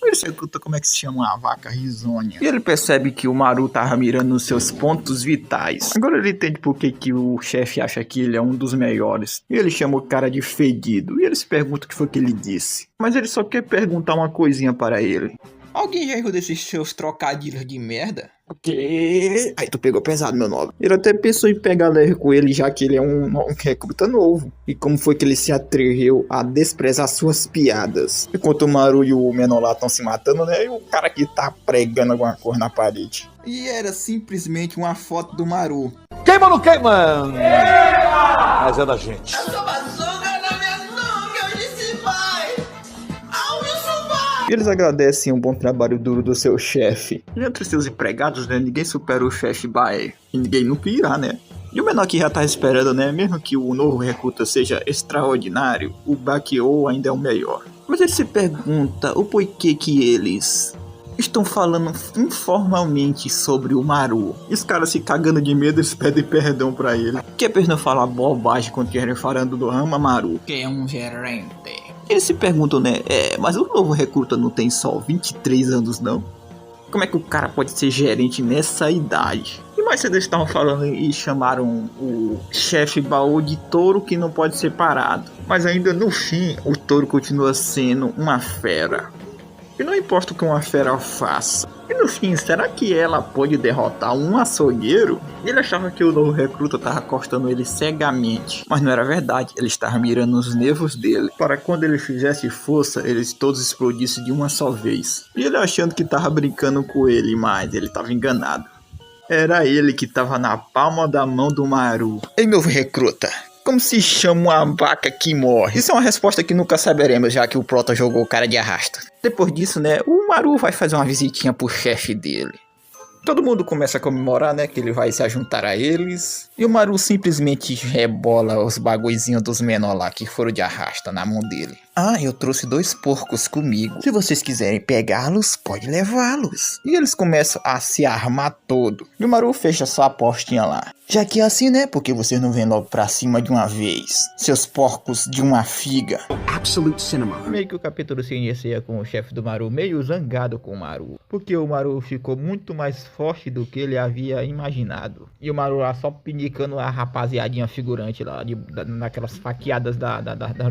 Speaker 1: Ele pergunta como é que se chama uma vaca risonha. E ele percebe que o Maru tava mirando nos seus pontos vitais. Agora ele entende por que o chefe acha que ele é um dos melhores. E ele chama o cara de fedido. E ele se pergunta o que foi que ele disse. Mas ele só quer perguntar uma coisinha para ele. Alguém já errou desses seus trocadilhos de merda? O quê? Aí tu pegou pesado, meu nobre. Ele até pensou em pegar leve com ele, já que ele é um recruta novo. E como foi que ele se atreveu a desprezar suas piadas? Enquanto o Maru e o menor lá estão se matando, né? E o cara aqui tá pregando alguma coisa na parede. E era simplesmente uma foto do Maru.
Speaker 2: Queima ou não queima? Queima! Mas é da gente.
Speaker 1: E eles agradecem o bom trabalho duro do seu chefe. E entre seus empregados, né, ninguém supera o chefe Bae. E ninguém nunca irá, né? E o menor que já tá esperando, né, mesmo que o novo recruta seja extraordinário, o Bakio ainda é o melhor. Mas ele se pergunta o porquê que eles estão falando informalmente sobre o Maru. E os caras se cagando de medo, eles pedem perdão pra ele. Que é pra não falar bobagem quando querem falando do Rama Maru, que é um gerente. Eles se perguntam, né, mas o novo recruta não tem só 23 anos não? Como é que o cara pode ser gerente nessa idade? E mais cedo eles estavam falando e chamaram o chefe Baú de touro que não pode ser parado. Mas ainda no fim, o touro continua sendo uma fera. E não importa o que uma fera faça. E no fim, será que ela pode derrotar um açougueiro? Ele achava que o novo recruta estava cortando ele cegamente. Mas não era verdade, ele estava mirando os nervos dele. Para quando ele fizesse força, eles todos explodissem de uma só vez. E ele achando que estava brincando com ele, mas ele estava enganado. Era ele que estava na palma da mão do Maru. Ei, novo recruta, como se chama uma vaca que morre? Isso é uma resposta que nunca saberemos, já que o Prota jogou o cara de arrasta. Depois disso, né, o Maru vai fazer uma visitinha pro chefe dele. Todo mundo começa a comemorar, né, que ele vai se juntar a eles. E o Maru simplesmente rebola os bagulhozinhos dos menores lá que foram de arrasta na mão dele. Ah, eu trouxe 2 porcos comigo. Se vocês quiserem pegá-los, pode levá-los. E eles começam a se armar todo. E o Maru fecha sua apostinha lá. Já que é assim, né? Porque vocês não vêm logo pra cima de uma vez. Seus porcos de uma figa.
Speaker 4: Absolute cinema.
Speaker 1: Meio que o capítulo se inicia com o chefe do Maru meio zangado com o Maru. Porque o Maru ficou muito mais forte do que ele havia imaginado. E o Maru lá só pinicando a rapaziadinha figurante lá. Naquelas faqueadas da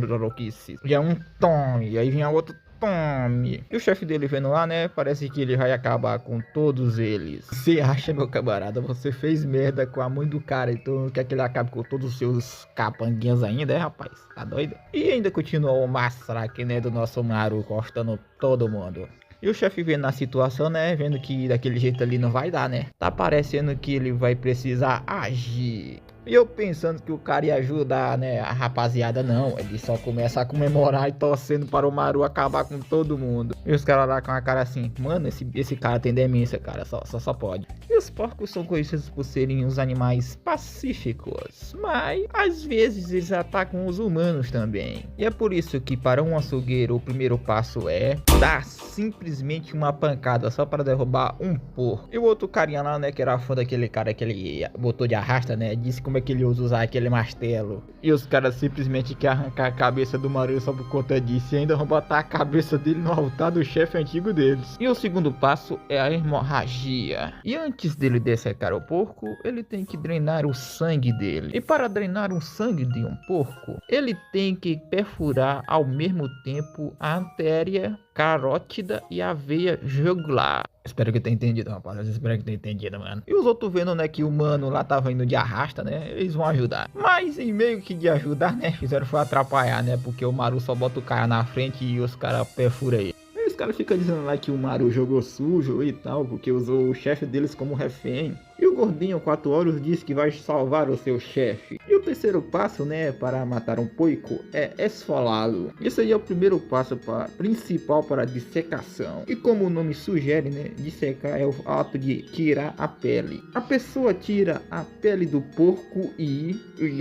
Speaker 1: Rorokice. Já um tome. E aí vinha outro tome. E o chefe dele vendo lá, né? Parece que ele vai acabar com todos eles. Você acha, meu camarada? Você fez merda com a mãe do cara. Então quer que ele acabe com todos os seus capanguinhas ainda, rapaz? Tá doido? E ainda continua o massacre, né? Do nosso Maru cortando todo mundo. E o chefe vendo a situação, né? Vendo que daquele jeito ali não vai dar, né? Tá parecendo que ele vai precisar agir. E eu pensando que o cara ia ajudar, né, a rapaziada, não. Ele só começa a comemorar e torcendo para o Maru acabar com todo mundo. E os caras lá com a cara assim, mano, esse cara tem demência, cara, só pode. E os porcos são conhecidos por serem uns animais pacíficos, mas às vezes eles atacam os humanos também. E é por isso que para um açougueiro o primeiro passo é dar simplesmente uma pancada só para derrubar um porco. E o outro carinha lá, né, que era fã daquele cara que ele botou de arrasta, né, disse como é que ele usa usar aquele martelo. E os caras simplesmente querem arrancar a cabeça do Maru só por conta disso. E ainda vão botar a cabeça dele no altar do chefe antigo deles. E o segundo passo é a hemorragia. E antes dele dessecar o porco, ele tem que drenar o sangue dele. E para drenar o sangue de um porco, ele tem que perfurar ao mesmo tempo a artéria carótida e a veia jugular. Espero que tenha entendido, rapaz. Espero que tenha entendido, mano. E os outros vendo, né, que o mano lá tava indo de arrasta, né? Eles vão ajudar. Mas em meio que de ajudar, né? Fizeram foi atrapalhar, né? Porque o Maru só bota o cara na frente e os caras perfuram ele. E os caras ficam dizendo lá que o Maru jogou sujo e tal, porque usou o chefe deles como refém. E o gordinho 4 horas diz que vai salvar o seu chefe. E o terceiro passo, né, para matar um porco é esfolá-lo. Esse aí é o primeiro passo principal para a dissecação. E como o nome sugere, né, dissecar é o ato de tirar a pele. A pessoa tira a pele do porco e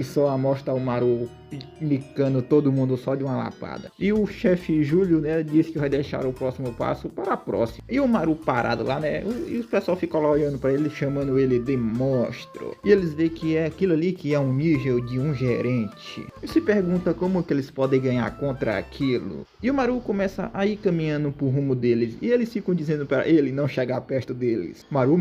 Speaker 1: só mostra o Maru picando todo mundo só de uma lapada. E o chefe Júlio, né, disse que vai deixar o próximo passo para a próxima. E o Maru parado lá, né, e o pessoal fica lá olhando para ele, chamando ele de monstro. E eles veem que é aquilo ali que é um nível de um gerente. E se pergunta como que eles podem ganhar contra aquilo. E o Maru começa a ir caminhando pro rumo deles. E eles ficam dizendo para ele não chegar perto deles. Maru,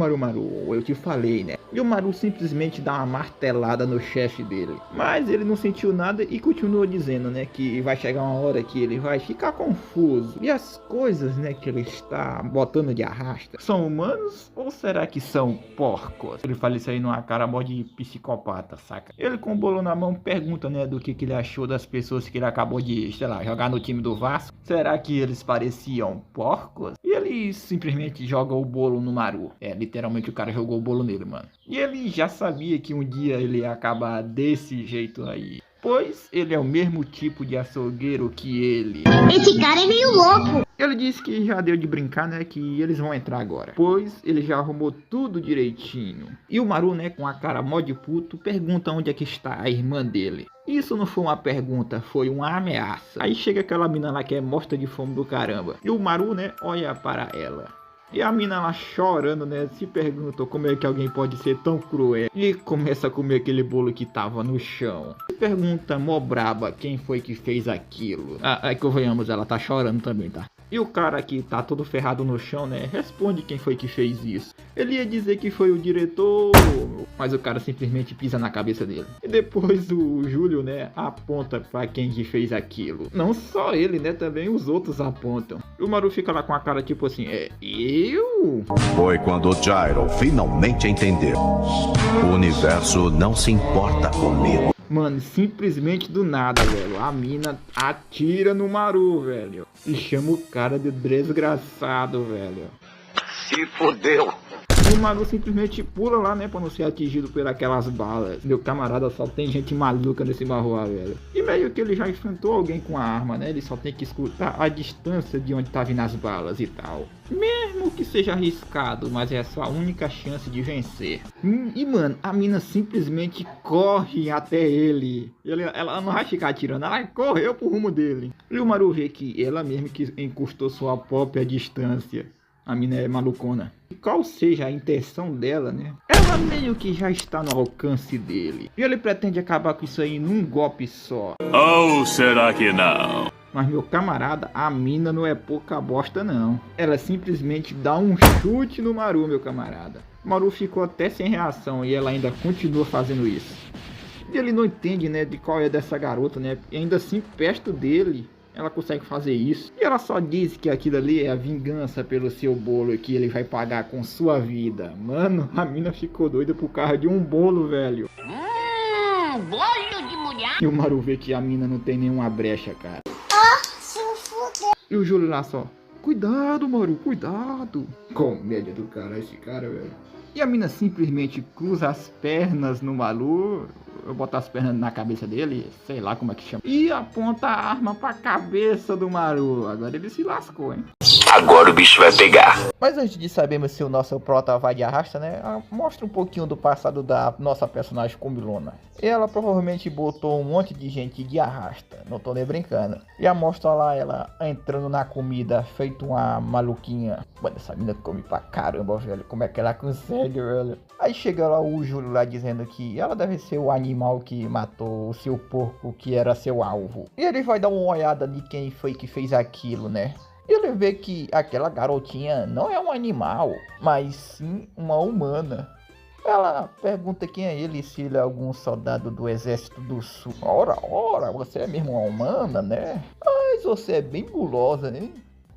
Speaker 1: eu te falei, né? E o Maru simplesmente dá uma martelada no chefe dele. Mas ele não sentiu nada e continua dizendo, né, que vai chegar uma hora que ele vai ficar confuso. E as coisas, né, que ele está botando de arrasta são humanos ou será que são porcos? Ele fala isso aí numa cara mó de psicopata, saca? Ele com o bolo na mão pergunta, né, do que ele achou das pessoas que ele acabou de, sei lá, jogar no time do Vasco. Será que eles pareciam porcos? E ele simplesmente joga o bolo no Maru. É, literalmente o cara jogou o bolo nele, mano. E ele já sabia que um dia ele ia acabar desse jeito aí. Pois ele é o mesmo tipo de açougueiro que ele.
Speaker 5: Esse cara é meio louco.
Speaker 1: Ele disse que já deu de brincar, né, que eles vão entrar agora, pois ele já arrumou tudo direitinho. E o Maru, né, com a cara mó de puto, pergunta onde é que está a irmã dele. Isso não foi uma pergunta, foi uma ameaça. Aí chega aquela mina lá que é morta de fome do caramba. E o Maru, né, olha para ela. E a mina lá chorando, né, se pergunta como é que alguém pode ser tão cruel. E começa a comer aquele bolo que tava no chão. Se pergunta mó braba quem foi que fez aquilo. Ah, convenhamos, ela tá chorando também, tá? E o cara que tá todo ferrado no chão, né, responde quem foi que fez isso. Ele ia dizer que foi o diretor, mas o cara simplesmente pisa na cabeça dele. E depois o Júlio, né, aponta pra quem que fez aquilo. Não só ele, né, também os outros apontam. E o Maru fica lá com a cara tipo assim, eu?
Speaker 4: Foi quando o Gyro finalmente entendeu. O universo não se importa comigo.
Speaker 1: Mano, simplesmente do nada, velho, a mina atira no Maru, velho. E chama o cara de desgraçado, velho.
Speaker 4: Se fodeu.
Speaker 1: E o Maru simplesmente pula lá, né, pra não ser atingido por aquelas balas. Meu camarada, só tem gente maluca nesse Marroá, velho. E meio que ele já enfrentou alguém com a arma, né, ele só tem que escutar a distância de onde tá vindo as balas e tal. Mesmo que seja arriscado, mas é a sua única chance de vencer. E mano, a mina simplesmente corre até ele. Ela não vai ficar atirando, ela correu pro rumo dele. E o Maru vê que ela mesmo que encostou sua própria distância. A mina é malucona. E qual seja a intenção dela, né? Ela meio que já está no alcance dele. E ele pretende acabar com isso aí num golpe só.
Speaker 5: Ou será que não?
Speaker 1: Mas meu camarada, a mina não é pouca bosta não. Ela simplesmente dá um chute no Maru, meu camarada. O Maru ficou até sem reação e ela ainda continua fazendo isso. E ele não entende, né, de qual é dessa garota, né? E ainda assim, perto dele, ela consegue fazer isso. E ela só diz que aquilo ali é a vingança pelo seu bolo e que ele vai pagar com sua vida. Mano, a mina ficou doida por causa de um bolo, velho.
Speaker 6: Bolo de mulher.
Speaker 1: E o Maru vê que a mina não tem nenhuma brecha, cara. E o Júlio lá só, cuidado, Maru, cuidado. Comédia do cara, esse cara, velho. E a mina simplesmente cruza as pernas no Maru, eu boto as pernas na cabeça dele, sei lá como é que chama, e aponta a arma pra cabeça do Maru. Agora ele se lascou, hein?
Speaker 5: Agora o bicho vai pegar.
Speaker 1: Mas antes de sabermos se o nosso prota vai de arrasta, né, mostra um pouquinho do passado da nossa personagem Comilona. Ela provavelmente botou um monte de gente de arrasta, não tô nem brincando. E mostra lá ela entrando na comida, feito uma maluquinha. Mano, essa mina come pra caramba, velho, como é que ela consegue, velho? Aí chega lá o Júlio lá dizendo que ela deve ser o animal que matou o seu porco, que era seu alvo. E ele vai dar uma olhada de quem foi que fez aquilo, né? E ele vê que aquela garotinha não é um animal, mas sim uma humana. Ela pergunta quem é ele, se ele é algum soldado do Exército do Sul. Ora, você é mesmo uma humana, né? Mas você é bem gulosa, né?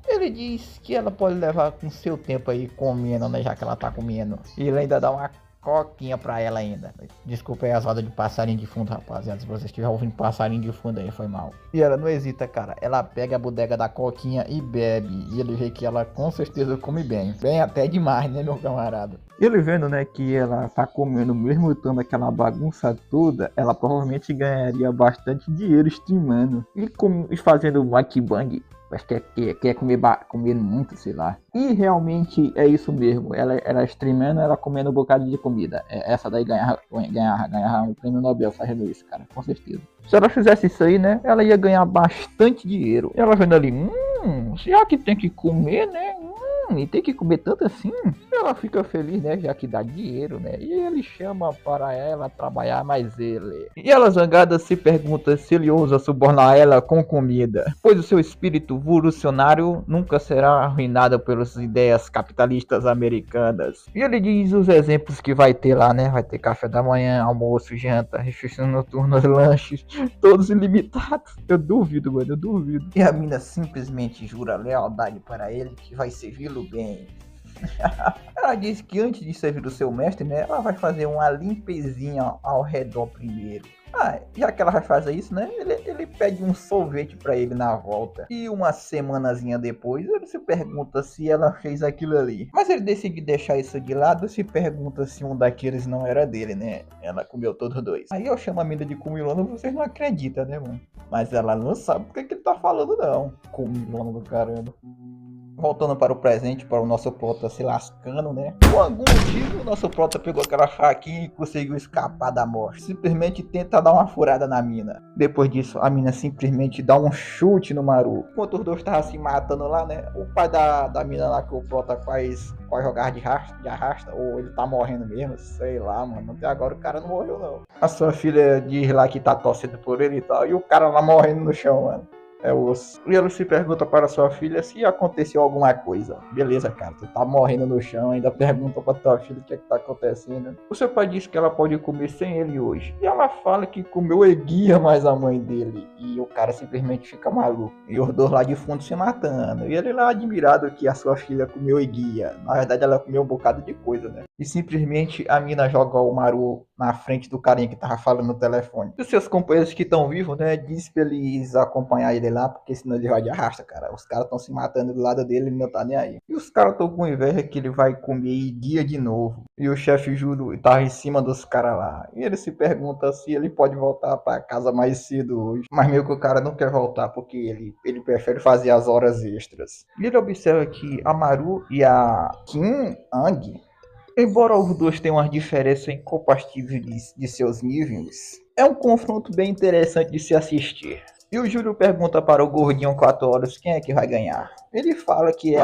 Speaker 1: Ele diz que ela pode levar com seu tempo aí comendo, né? Já que ela tá comendo. E ele ainda dá uma coquinha pra ela ainda. Desculpa aí as rodas de passarinho de fundo, rapaziada. Se vocês estiverem ouvindo passarinho de fundo aí, foi mal. E ela não hesita, cara. Ela pega a bodega da coquinha e bebe. E ele vê que ela com certeza come bem. Bem até demais, né, meu camarada? Ele vendo, né, que ela tá comendo mesmo estando aquela bagunça toda, ela provavelmente ganharia bastante dinheiro streamando. E fazendo mukbang. Acho que quer comer muito, sei lá. E realmente é isso mesmo. Ela streamando, ela comendo um bocado de comida. Essa daí ganhar um prêmio Nobel fazendo isso, cara. Com certeza. Se ela fizesse isso aí, né? Ela ia ganhar bastante dinheiro. E ela vendo ali, já que tem que comer, né? E tem que comer tanto assim. Ela fica feliz, né? Já que dá dinheiro, né? E ele chama para ela trabalhar mais ele. E ela zangada se pergunta se ele ousa subornar ela com comida. Pois o seu espírito revolucionário nunca será arruinado pelas ideias capitalistas americanas. E ele diz os exemplos que vai ter lá, né? Vai ter café da manhã, almoço, janta, refeições noturnas, lanches, todos ilimitados. Eu duvido, mano, eu duvido. E a mina simplesmente jura lealdade para ele que vai servi-lo bem. Ela diz que antes de servir o seu mestre, né, ela vai fazer uma limpezinha ao redor primeiro. Já que ela vai fazer isso, né, ele pede um sorvete pra ele na volta. E uma semanazinha depois, ele se pergunta se ela fez aquilo ali. Mas ele decide deixar isso de lado e se pergunta se um daqueles não era dele, né. Ela comeu todos dois. Aí eu chamo a mina de comilona, vocês não acreditam, né, mano? Mas ela não sabe o que ele tá falando, não. Comilona do caramba. voltando para o presente, para o nosso prota se lascando, né? Por algum motivo, o nosso prota pegou aquela faquinha e conseguiu escapar da morte. Simplesmente tenta dar uma furada na mina. Depois disso, a mina simplesmente dá um chute no Maru. Enquanto os dois estavam se matando lá, né? O pai da mina lá que o prota faz jogar de arrasta, ou ele tá morrendo mesmo, sei lá, mano. Até agora o cara não morreu, não. A sua filha diz lá que tá torcendo por ele e tal, e o cara lá morrendo no chão, mano. É osso. E ele se pergunta para sua filha se aconteceu alguma coisa. Beleza, cara, tu tá morrendo no chão, ainda pergunta pra tua filha o que é que tá acontecendo. O seu pai diz que ela pode comer sem ele hoje. E ela fala que comeu Eguia mais a mãe dele. E o cara simplesmente fica maluco. E os dois lá de fundo se matando. E ele lá admirado que a sua filha comeu Eguia. Na verdade ela comeu um bocado de coisa, né? E simplesmente a mina joga o Maru na frente do carinha que tava falando no telefone. E os seus companheiros que estão vivos, né, diz pra eles acompanhar ele lá, porque senão ele vai de arrasta, cara. Os caras estão se matando do lado dele, ele não tá nem aí. E os caras estão com inveja que ele vai comer guia de novo. E o chefe Juro tá em cima dos caras lá. E ele se pergunta se ele pode voltar pra casa mais cedo hoje. Mas meio que o cara não quer voltar, porque ele prefere fazer as horas extras. E ele observa que a Maru e a Kim Ang, embora os dois tenham uma diferença incompatível de seus níveis, é um confronto bem interessante de se assistir. E o Júlio pergunta para o gordinho 4 horas quem é que vai ganhar. Ele fala que é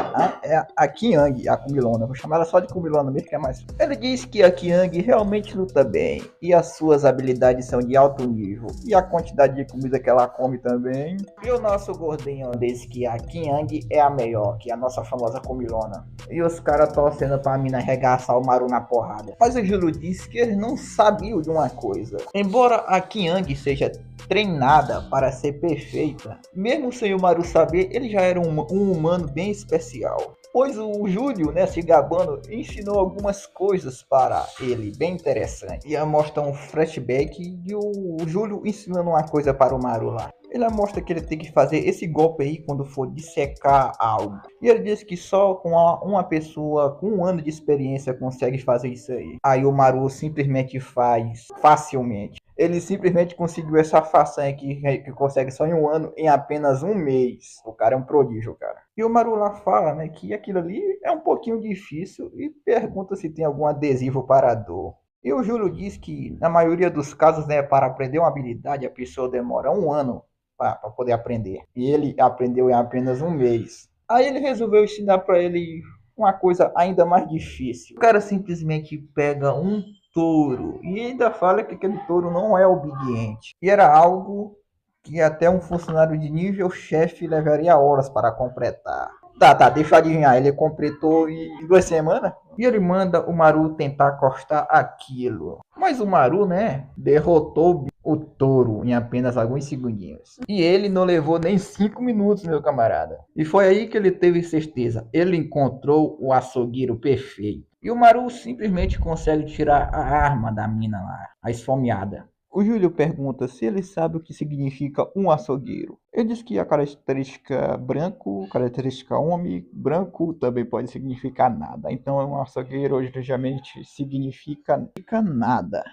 Speaker 1: a Kiang, a Kumilona. Vou chamar ela só de Kumilona mesmo, que é mais. Ele diz que a Kiang realmente luta bem. E as suas habilidades são de alto nível. E a quantidade de comida que ela come também. E o nosso gordinho diz que a Kiang é a melhor, que é a nossa famosa Kumilona. E os caras torcendo pra mina arregaçar o Maru na porrada. Mas o Júlio disse que eles não sabiam de uma coisa. Embora a Kiang seja treinada para ser perfeita, mesmo sem o Maru saber, ele já era um humano bem especial. Pois o Júlio, né, se gabando, ensinou algumas coisas para ele, bem interessante. E mostra um flashback de o Júlio ensinando uma coisa para o Maru lá. Ele mostra que ele tem que fazer esse golpe aí quando for dissecar algo. E ele diz que só com uma pessoa com 1 ano de experiência consegue fazer isso aí. Aí o Maru simplesmente faz facilmente. Ele simplesmente conseguiu essa façanha que consegue só em 1 ano, em apenas 1 mês. O cara é um prodígio, cara. E o Maru lá fala, né, que aquilo ali é um pouquinho difícil e pergunta se tem algum adesivo para a dor. E o Júlio diz que, na maioria dos casos, né, para aprender uma habilidade, a pessoa demora 1 ano para poder aprender. E ele aprendeu em apenas 1 mês. Aí ele resolveu ensinar para ele uma coisa ainda mais difícil. O cara simplesmente pega um touro e ainda fala que aquele touro não é obediente. E era algo que até um funcionário de nível chefe levaria horas para completar. Tá, deixa eu adivinhar, ele completou em 2 semanas? E ele manda o Maru tentar cortar aquilo. Mas o Maru, né, derrotou o touro em apenas alguns segundinhos. E ele não levou nem 5 minutos, meu camarada. E foi aí que ele teve certeza. Ele encontrou o açougueiro perfeito. E o Maru simplesmente consegue tirar a arma da mina lá, a esfomeada. O Júlio pergunta se ele sabe o que significa um açougueiro. Ele diz que a característica branco, característica homem, branco também pode significar nada. Então um açougueiro originalmente significa nada.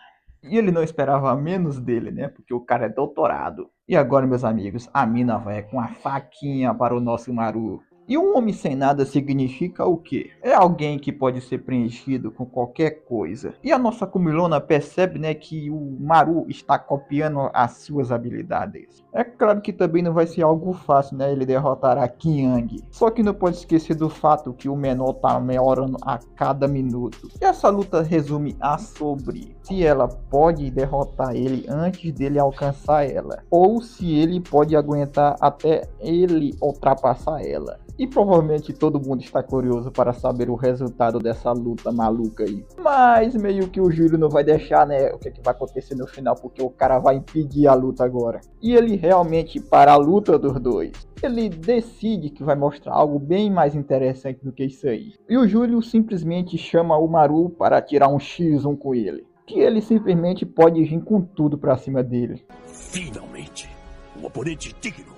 Speaker 1: E ele não esperava menos dele, né? Porque o cara é doutorado. E agora, meus amigos, a mina vai com a faquinha para o nosso Maru. E um homem sem nada significa o quê? É alguém que pode ser preenchido com qualquer coisa. E a nossa Kumilona percebe, né, que o Maru está copiando as suas habilidades. É claro que também não vai ser algo fácil, né, ele derrotar a Kiang. Só que não pode esquecer do fato que o menor está melhorando a cada minuto. E essa luta resume a sobre se ela pode derrotar ele antes dele alcançar ela. Ou se ele pode aguentar até ele ultrapassar ela. E provavelmente todo mundo está curioso para saber o resultado dessa luta maluca aí. Mas meio que o Júlio não vai deixar, né, o que vai acontecer no final, porque o cara vai impedir a luta agora. E ele realmente para a luta dos dois. Ele decide que vai mostrar algo bem mais interessante do que isso aí. E o Júlio simplesmente chama o Maru para tirar um X1 com ele. Que ele simplesmente pode vir com tudo pra cima dele.
Speaker 7: Finalmente, um oponente digno.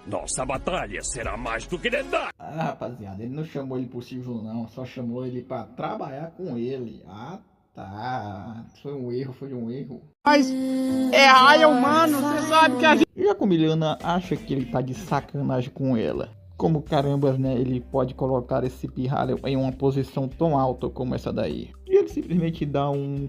Speaker 7: Nossa batalha será mais do que lendária.
Speaker 1: Ah, rapaziada, ele não chamou ele por Silvio não, só chamou ele pra trabalhar com ele. Ah, tá. Foi um erro.
Speaker 8: Mas errar é humano, você sabe que a gente...
Speaker 1: E a Kumilona acha que ele tá de sacanagem com ela. Como carambas, né, ele pode colocar esse pirralho em uma posição tão alta como essa daí. E ele simplesmente dá um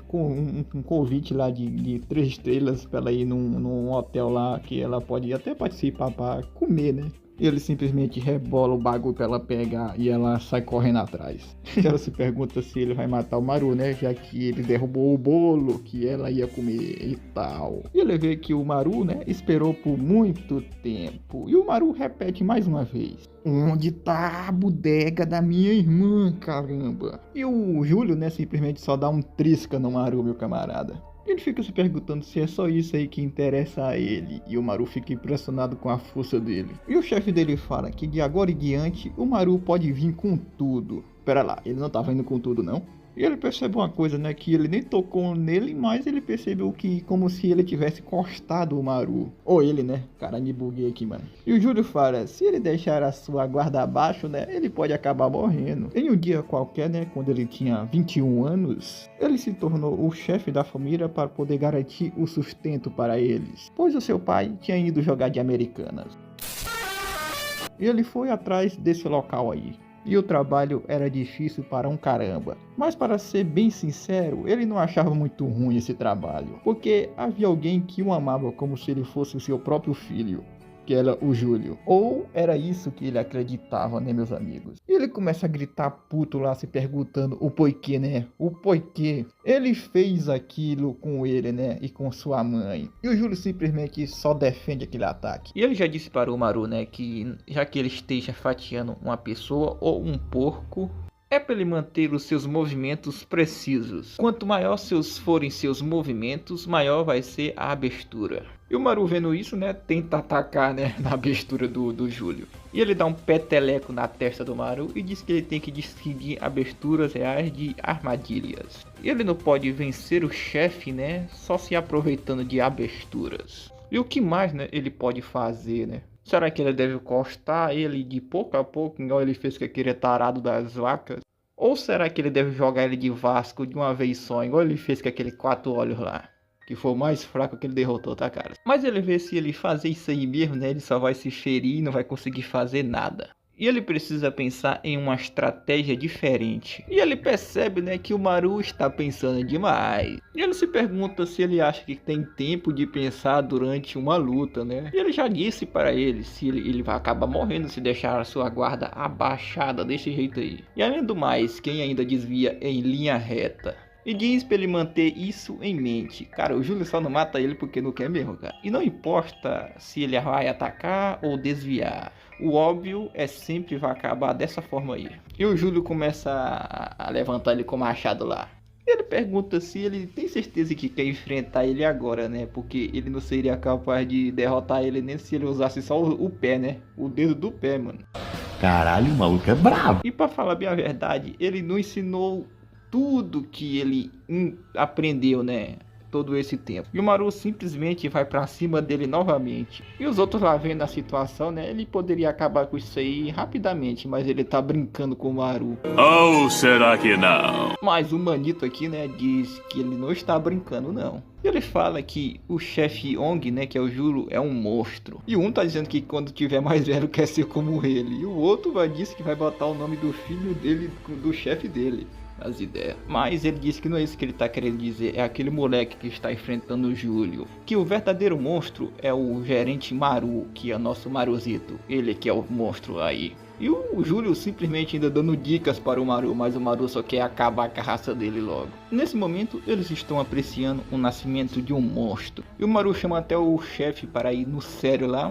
Speaker 1: convite lá de 3 estrelas pra ela ir num hotel lá que ela pode até participar pra comer, né? E ele simplesmente rebola o bagulho pra ela pegar e ela sai correndo atrás. E ela se pergunta se ele vai matar o Maru, né? Já que ele derrubou o bolo que ela ia comer e tal. E ele vê que o Maru, né, esperou por muito tempo. E o Maru repete mais uma vez: onde tá a bodega da minha irmã, caramba? E o Júlio, né, simplesmente só dá um trisca no Maru, meu camarada. Ele fica se perguntando se é só isso aí que interessa a ele, e o Maru fica impressionado com a força dele. E o chefe dele fala que de agora em diante o Maru pode vir com tudo. Pera lá, ele não tava indo com tudo não? E ele percebe uma coisa, né, que ele nem tocou nele, mas ele percebeu que como se ele tivesse encostado o Maru. Ou ele, né? Cara, me buguei aqui, mano. E o Júlio fala, se ele deixar a sua guarda abaixo, né, ele pode acabar morrendo. Em um dia qualquer, né, quando ele tinha 21 anos, ele se tornou o chefe da família para poder garantir o sustento para eles, pois o seu pai tinha ido jogar de Americanas. E ele foi atrás desse local aí. E o trabalho era difícil para um caramba. Mas para ser bem sincero, ele não achava muito ruim esse trabalho. Porque havia alguém que o amava como se ele fosse o seu próprio filho, que era o Júlio. Ou era isso que ele acreditava, né, meus amigos? E ele começa a gritar puto lá, se perguntando o porquê, né? O porquê ele fez aquilo com ele, né? E com sua mãe. E o Júlio simplesmente só defende aquele ataque. E ele já disse para o Maru, né, que já que ele esteja fatiando uma pessoa ou um porco, é para ele manter os seus movimentos precisos. Quanto maior forem seus movimentos, maior vai ser a abertura. E o Maru, vendo isso, né, tenta atacar, né, na abertura do Júlio. E ele dá um peteleco na testa do Maru e diz que ele tem que distinguir aberturas reais de armadilhas. E ele não pode vencer o chefe, né, só se aproveitando de aberturas. E o que mais, né, ele pode fazer, né? Será que ele deve encostar ele de pouco a pouco, igual ele fez com aquele tarado das vacas? Ou será que ele deve jogar ele de Vasco de uma vez só, igual ele fez com aquele 4 olhos lá? Que foi o mais fraco que ele derrotou, tá, cara? Mas ele vê se ele fazer isso aí mesmo, né? Ele só vai se ferir e não vai conseguir fazer nada. E ele precisa pensar em uma estratégia diferente. E ele percebe, né, que o Maru está pensando demais. E ele se pergunta se ele acha que tem tempo de pensar durante uma luta, né? E ele já disse para ele se ele vai acabar morrendo se deixar a sua guarda abaixada desse jeito aí. E além do mais, quem ainda desvia em linha reta. E diz pra ele manter isso em mente. Cara, o Júlio só não mata ele porque não quer mesmo, cara. E não importa se ele vai atacar ou desviar. O óbvio é sempre vai acabar dessa forma aí. E o Júlio começa a levantar ele com o machado lá. Ele pergunta se ele tem certeza que quer enfrentar ele agora, né? Porque ele não seria capaz de derrotar ele nem se ele usasse só o pé, né? O dedo do pé, mano.
Speaker 8: Caralho, o maluco é brabo.
Speaker 1: E pra falar bem a verdade, ele não ensinou tudo que ele aprendeu, né, todo esse tempo. E o Maru simplesmente vai pra cima dele novamente. E os outros lá vendo a situação, né, ele poderia acabar com isso aí rapidamente, mas ele tá brincando com o Maru.
Speaker 5: Ou será que não?
Speaker 1: Mas o manito aqui, né, diz que ele não está brincando, não. Ele fala que o chefe Ong, né, que é o Júlio, é um monstro. E um tá dizendo que quando tiver mais velho quer ser como ele. E o outro vai dizer que vai botar o nome do filho dele, do chefe dele. As ideias. Mas ele disse que não é isso que ele tá querendo dizer. É aquele moleque que está enfrentando o Júlio. Que o verdadeiro monstro é o gerente Maru, que é o nosso Maruzito. Ele que é o monstro aí. E o Júlio simplesmente ainda dando dicas para o Maru, mas o Maru só quer acabar com a raça dele logo. Nesse momento, eles estão apreciando o nascimento de um monstro. E o Maru chama até o chefe para ir no sério lá,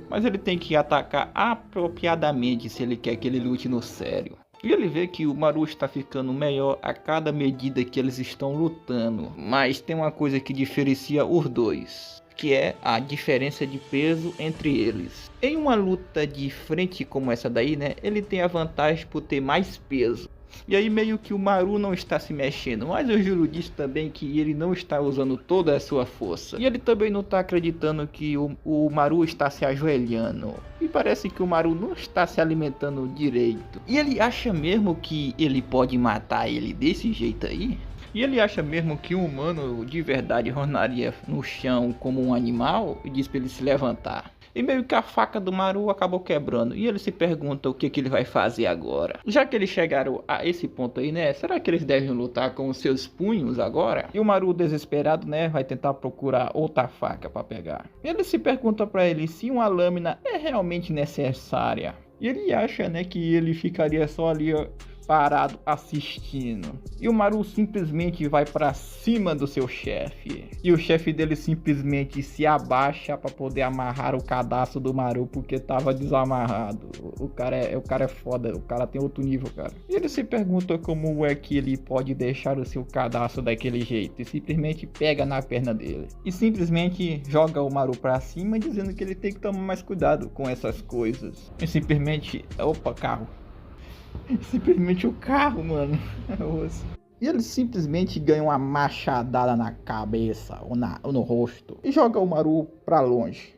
Speaker 1: mas ele tem que atacar apropriadamente se ele quer que ele lute no sério. E ele vê que o Maru está ficando melhor a cada medida que eles estão lutando. Mas tem uma coisa que diferencia os dois, que é a diferença de peso entre eles. Em uma luta de frente como essa daí, né, ele tem a vantagem por ter mais peso. E aí meio que o Maru não está se mexendo, mas o Júlio disse também que ele não está usando toda a sua força. E ele também não está acreditando que o Maru está se ajoelhando. E parece que o Maru não está se alimentando direito. E ele acha mesmo que ele pode matar ele desse jeito aí? E ele acha mesmo que um humano de verdade ronaria no chão como um animal e diz para ele se levantar. E meio que a faca do Maru acabou quebrando. E ele se pergunta o que ele vai fazer agora. Já que eles chegaram a esse ponto aí, né? Será que eles devem lutar com os seus punhos agora? E o Maru, desesperado, né? Vai tentar procurar outra faca para pegar. E ele se pergunta para ele se uma lâmina é realmente necessária. E ele acha, né, que ele ficaria só ali, ó, parado assistindo. E o Maru simplesmente vai para cima do seu chefe. E o chefe dele simplesmente se abaixa para poder amarrar o cadastro do Maru, porque tava desamarrado. O cara é foda, o cara tem outro nível, cara. E ele se pergunta como é que ele pode deixar o seu cadastro daquele jeito. E simplesmente pega na perna dele. E simplesmente joga o Maru para cima, dizendo que ele tem que tomar mais cuidado com essas coisas. E simplesmente... Opa, carro. Simplesmente o carro, mano. E ele simplesmente ganha uma machadada na cabeça ou no rosto e joga o Maru pra longe.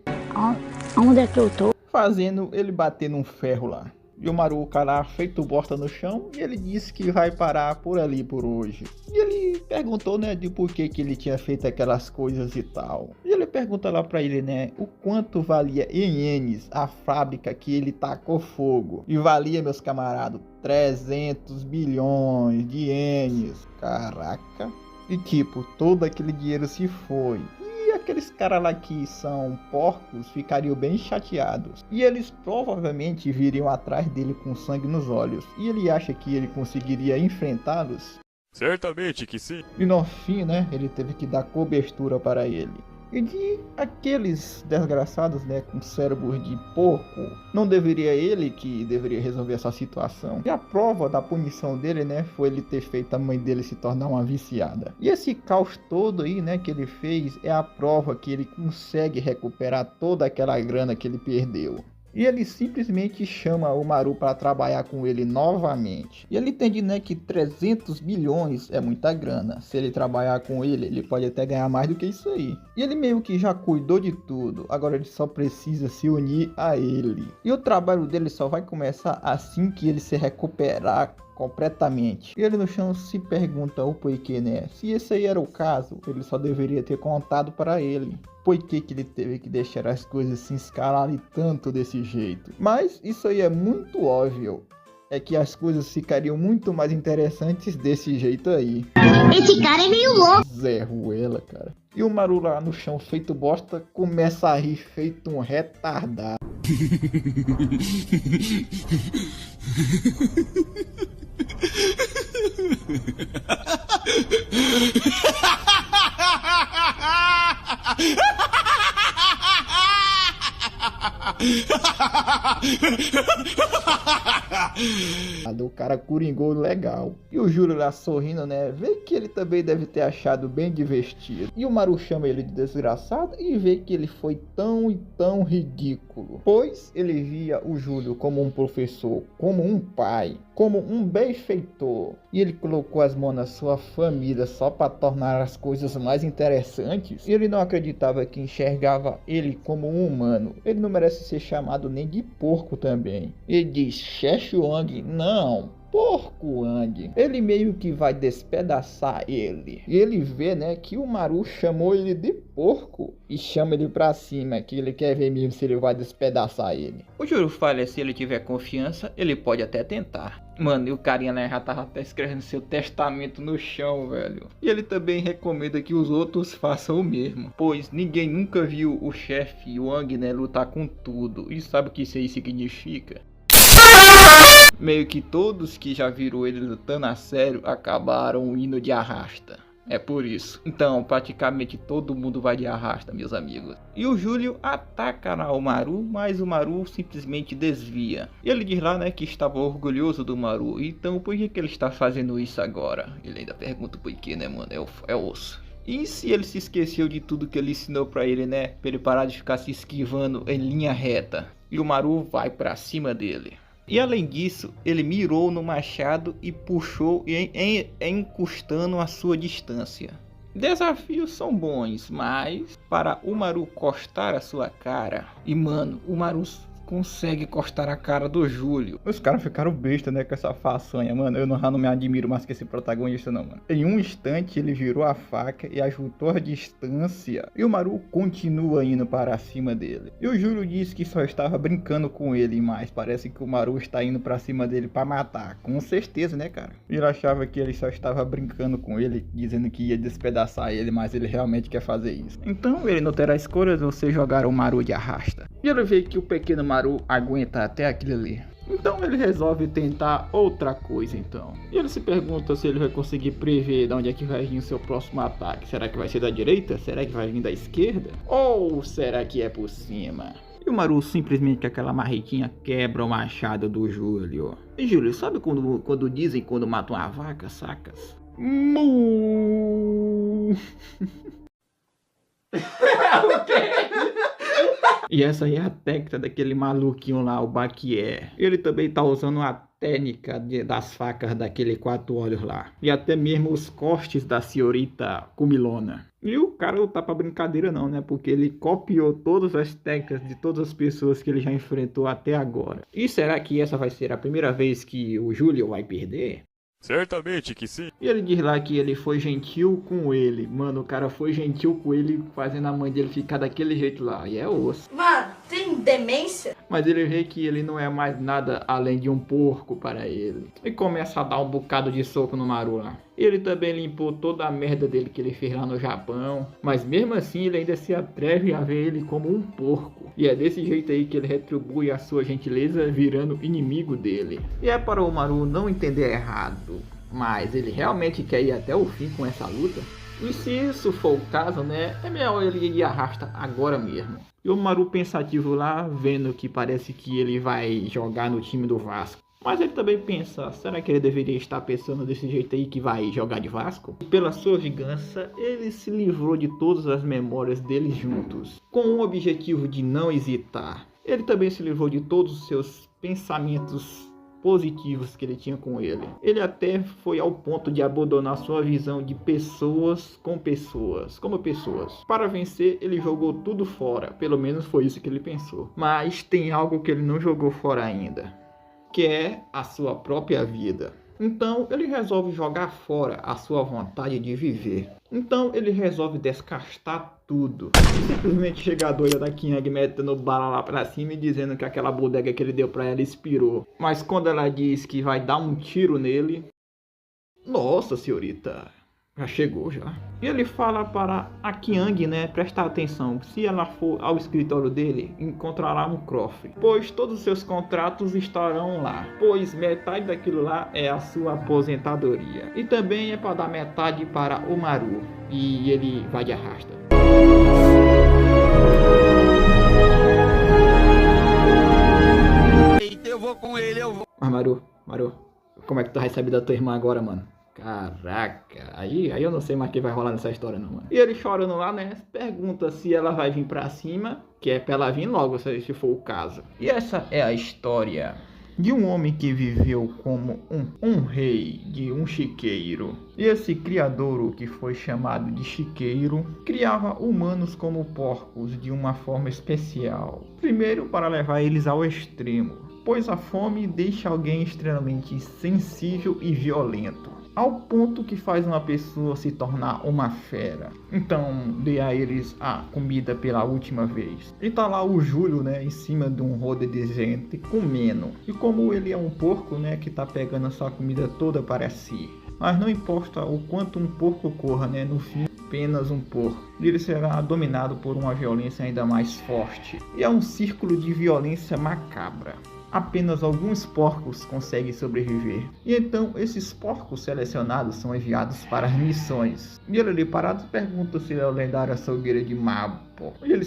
Speaker 6: Onde é que eu tô?
Speaker 1: Fazendo ele bater num ferro lá. E o Maru, cara, feito bosta no chão, e ele disse que vai parar por ali por hoje. E ele perguntou, né, de por que ele tinha feito aquelas coisas e tal. E ele pergunta lá pra ele, né, o quanto valia em ienes a fábrica que ele tacou fogo. E valia, meus camaradas, 300 bilhões de ienes. Caraca. E tipo, todo aquele dinheiro se foi. E aqueles caras lá que são porcos ficariam bem chateados. E eles provavelmente viriam atrás dele com sangue nos olhos. E ele acha que ele conseguiria enfrentá-los?
Speaker 7: Certamente que sim.
Speaker 1: E no fim, né, ele teve que dar cobertura para ele. E de aqueles desgraçados, né, com cérebros de porco, não deveria ele que deveria resolver essa situação. E a prova da punição dele, né, foi ele ter feito a mãe dele se tornar uma viciada. E esse caos todo aí, né, que ele fez é a prova que ele consegue recuperar toda aquela grana que ele perdeu. E ele simplesmente chama o Maru para trabalhar com ele novamente. E ele entende, né, que 300 bilhões é muita grana. Se ele trabalhar com ele, ele pode até ganhar mais do que isso aí. E ele meio que já cuidou de tudo. Agora ele só precisa se unir a ele. E o trabalho dele só vai começar assim que ele se recuperar completamente. E ele no chão se pergunta o porquê, né? Se esse aí era o caso, ele só deveria ter contado para ele. Por que ele teve que deixar as coisas se escalarem tanto desse jeito? Mas isso aí é muito óbvio. É que as coisas ficariam muito mais interessantes desse jeito aí.
Speaker 6: Esse cara é meio louco.
Speaker 1: Zé Ruela, cara. E o Maru lá no chão feito bosta começa a rir feito um retardado. O cara coringou legal. E o Júlio lá sorrindo, né? Vê que ele também deve ter achado bem divertido. E o Maru chama ele de desgraçado e vê que ele foi tão e tão ridículo. Pois ele via o Júlio como um professor, como um pai, como um benfeitor. E ele colocou as mãos na sua família só para tornar as coisas mais interessantes. E ele não acreditava que enxergava ele como um humano. Ele não merece ser chamado nem de porco também. Ele diz, Chefe Wang, não, porco Wang. Ele meio que vai despedaçar ele. E ele vê, né, que o Maru chamou ele de porco e chama ele pra cima, que ele quer ver mesmo se ele vai despedaçar ele. O Júlio fala, se ele tiver confiança, ele pode até tentar. Mano, e o carinha, né, já tava até escrevendo seu testamento no chão, velho. E ele também recomenda que os outros façam o mesmo, pois ninguém nunca viu o chefe Wang, né, lutar com tudo. E sabe o que isso aí significa? Meio que todos que já viram ele lutando a sério acabaram indo de arrasta. É por isso. Então, praticamente todo mundo vai de arrasta, meus amigos. E o Júlio ataca o Maru, mas o Maru simplesmente desvia. E ele diz lá, né, que estava orgulhoso do Maru. Então, por que ele está fazendo isso agora? Ele ainda pergunta por quê, né, mano? É osso. E se ele se esqueceu de tudo que ele ensinou pra ele, né? Pra ele parar de ficar se esquivando em linha reta. E o Maru vai pra cima dele. E além disso, ele mirou no machado e puxou encostando a sua distância. Desafios são bons, mas para o Maru costar a sua cara... E mano, o Maru consegue cortar a cara do Júlio. Os caras ficaram besta, né, com essa façanha, mano. Eu já não me admiro mais que esse protagonista não, mano. Em um instante ele virou a faca e ajustou a distância. E o Maru continua indo para cima dele. E o Júlio disse que só estava brincando com ele, mas parece que o Maru está indo para cima dele para matar. Com certeza, né, cara? Ele achava que ele só estava brincando com ele, dizendo que ia despedaçar ele, mas ele realmente quer fazer isso. Então ele não terá escolha de você jogar o Maru de arrasta. E ele vê que o pequeno Maru aguenta até aquilo ali. Então ele resolve tentar outra coisa então. E ele se pergunta se ele vai conseguir prever de onde é que vai vir o seu próximo ataque. Será que vai ser da direita? Será que vai vir da esquerda? Ou será que é por cima? E o Maru simplesmente com aquela marrequinha quebra o machado do Júlio. E Júlio, sabe quando dizem quando matam uma vaca, sacas? Mu. E essa aí é a técnica daquele maluquinho lá, o Baquier. Ele também tá usando a técnica das facas daquele 4 olhos lá. E até mesmo os cortes da senhorita Comilona. E o cara não tá pra brincadeira não, né? Porque ele copiou todas as técnicas de todas as pessoas que ele já enfrentou até agora. E será que essa vai ser a primeira vez que o Júlio vai perder?
Speaker 5: Certamente que sim.
Speaker 1: E ele diz lá que ele foi gentil com ele. Mano, o cara foi gentil com ele, fazendo a mãe dele ficar daquele jeito lá. E é osso.
Speaker 3: Mano, tem demência?
Speaker 1: Mas ele vê que ele não é mais nada além de um porco para ele. E começa a dar um bocado de soco no Maru lá. Ele também limpou toda a merda dele que ele fez lá no Japão. Mas mesmo assim ele ainda se atreve a ver ele como um porco. E é desse jeito aí que ele retribui a sua gentileza virando inimigo dele. E é para o Maru não entender errado. Mas ele realmente quer ir até o fim com essa luta. E se isso for o caso, né, é melhor ele ir arrasta agora mesmo. E o Maru pensativo lá, vendo que parece que ele vai jogar no time do Vasco. Mas ele também pensa, será que ele deveria estar pensando desse jeito aí que vai jogar de Vasco? E pela sua vingança, ele se livrou de todas as memórias deles juntos, com o objetivo de não hesitar. Ele também se livrou de todos os seus pensamentos positivos que ele tinha com ele. Ele até foi ao ponto de abandonar sua visão de pessoas como pessoas. Para vencer, ele jogou tudo fora, pelo menos foi isso que ele pensou. Mas tem algo que ele não jogou fora ainda, que é a sua própria vida. Então ele resolve jogar fora a sua vontade de viver. Então ele resolve descastar tudo. Simplesmente chega a doida da Kyung metendo bala lá pra cima e dizendo que aquela bodega que ele deu pra ela expirou. Mas quando ela diz que vai dar um tiro nele... Nossa, senhorita... Já chegou, já. E ele fala para a Kyung, né, prestar atenção. Se ela for ao escritório dele, encontrará um cofre. Pois todos os seus contratos estarão lá. Pois metade daquilo lá é a sua aposentadoria. E também é para dar metade para o Maru. E ele vai de arrasta.
Speaker 3: Eita, eu vou com ele, eu vou.
Speaker 1: Mas Maru, como é que tu vai saber da tua irmã agora, mano? Caraca, aí eu não sei mais o que vai rolar nessa história não, mano. E ele chorando lá, né, pergunta se ela vai vir pra cima, que é pra ela vir logo, se for o caso. E essa é a história de um homem que viveu como um rei de um chiqueiro. E esse criadouro, que foi chamado de chiqueiro, criava humanos como porcos de uma forma especial. Primeiro para levar eles ao extremo, pois a fome deixa alguém extremamente sensível e violento, ao ponto que faz uma pessoa se tornar uma fera. Então dê a eles a comida pela última vez. E tá lá o Júlio, né, em cima de um rodo de gente comendo. E como ele é um porco, né, que tá pegando a sua comida toda para si. Mas não importa o quanto um porco corra, né, no fim apenas um porco. Ele será dominado por uma violência ainda mais forte. E é um círculo de violência macabra. Apenas alguns porcos conseguem sobreviver. E então esses porcos selecionados são enviados para as missões. E ele ali parado pergunta se é o lendário açougueiro de Mapo. E ele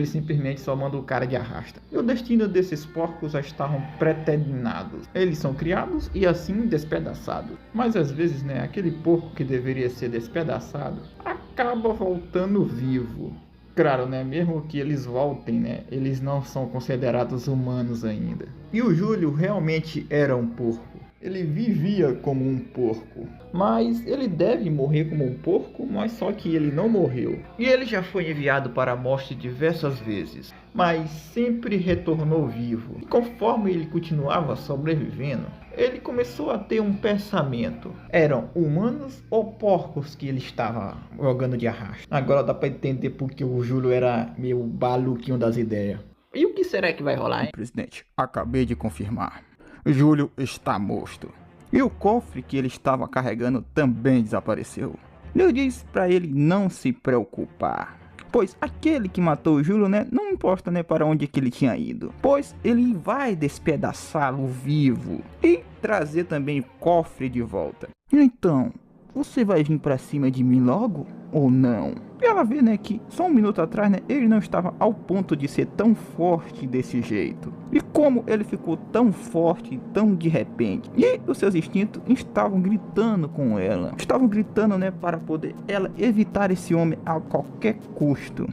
Speaker 1: simplesmente só manda o cara de arrasta. E o destino desses porcos já estavam predeterminados. Eles são criados e assim despedaçados. Mas às vezes, né, aquele porco que deveria ser despedaçado acaba voltando vivo. Claro, né, mesmo que eles voltem, né, eles não são considerados humanos ainda. E o Júlio realmente era um porco. Ele vivia como um porco. Mas ele deve morrer como um porco, mas só que ele não morreu. E ele já foi enviado para a morte diversas vezes. mas sempre retornou vivo. E conforme ele continuava sobrevivendo, ele começou a ter um pensamento. Eram humanos ou porcos que ele estava jogando de arrasto? Agora dá pra entender porque o Júlio era meio maluquinho das ideias. E o que será que vai rolar, hein? Presidente, acabei de confirmar. Júlio está morto. E o cofre que ele estava carregando também desapareceu. Eu disse pra ele não se preocupar, pois aquele que matou o Júlio, né, não importa, né, para onde que ele tinha ido, pois ele vai despedaçá-lo vivo e trazer também o cofre de volta. Então, você vai vir pra cima de mim logo ou não? E ela vê, né, que só um minuto atrás, né, ele não estava ao ponto de ser tão forte desse jeito. E como ele ficou tão forte, tão de repente? E os seus instintos estavam gritando com ela. Estavam gritando, né, para poder ela evitar esse homem a qualquer custo.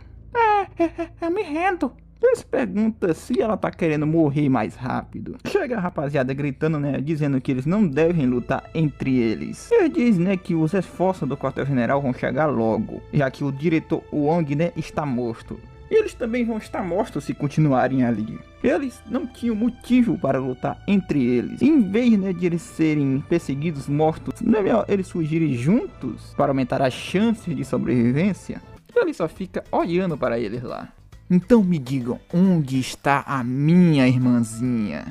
Speaker 1: Eu me rendo. Eles perguntam se ela tá querendo morrer mais rápido. Chega a rapaziada gritando, né, dizendo que eles não devem lutar entre eles. Ele diz, né, que os esforços do quartel-general vão chegar logo, já que o diretor Wong, né, está morto. E eles também vão estar mortos se continuarem ali. Eles não tinham motivo para lutar entre eles. Em vez, né, de eles serem perseguidos, mortos, não é melhor eles fugirem juntos para aumentar as chances de sobrevivência? Ele só fica olhando para eles lá. Então me digam, onde está a minha irmãzinha?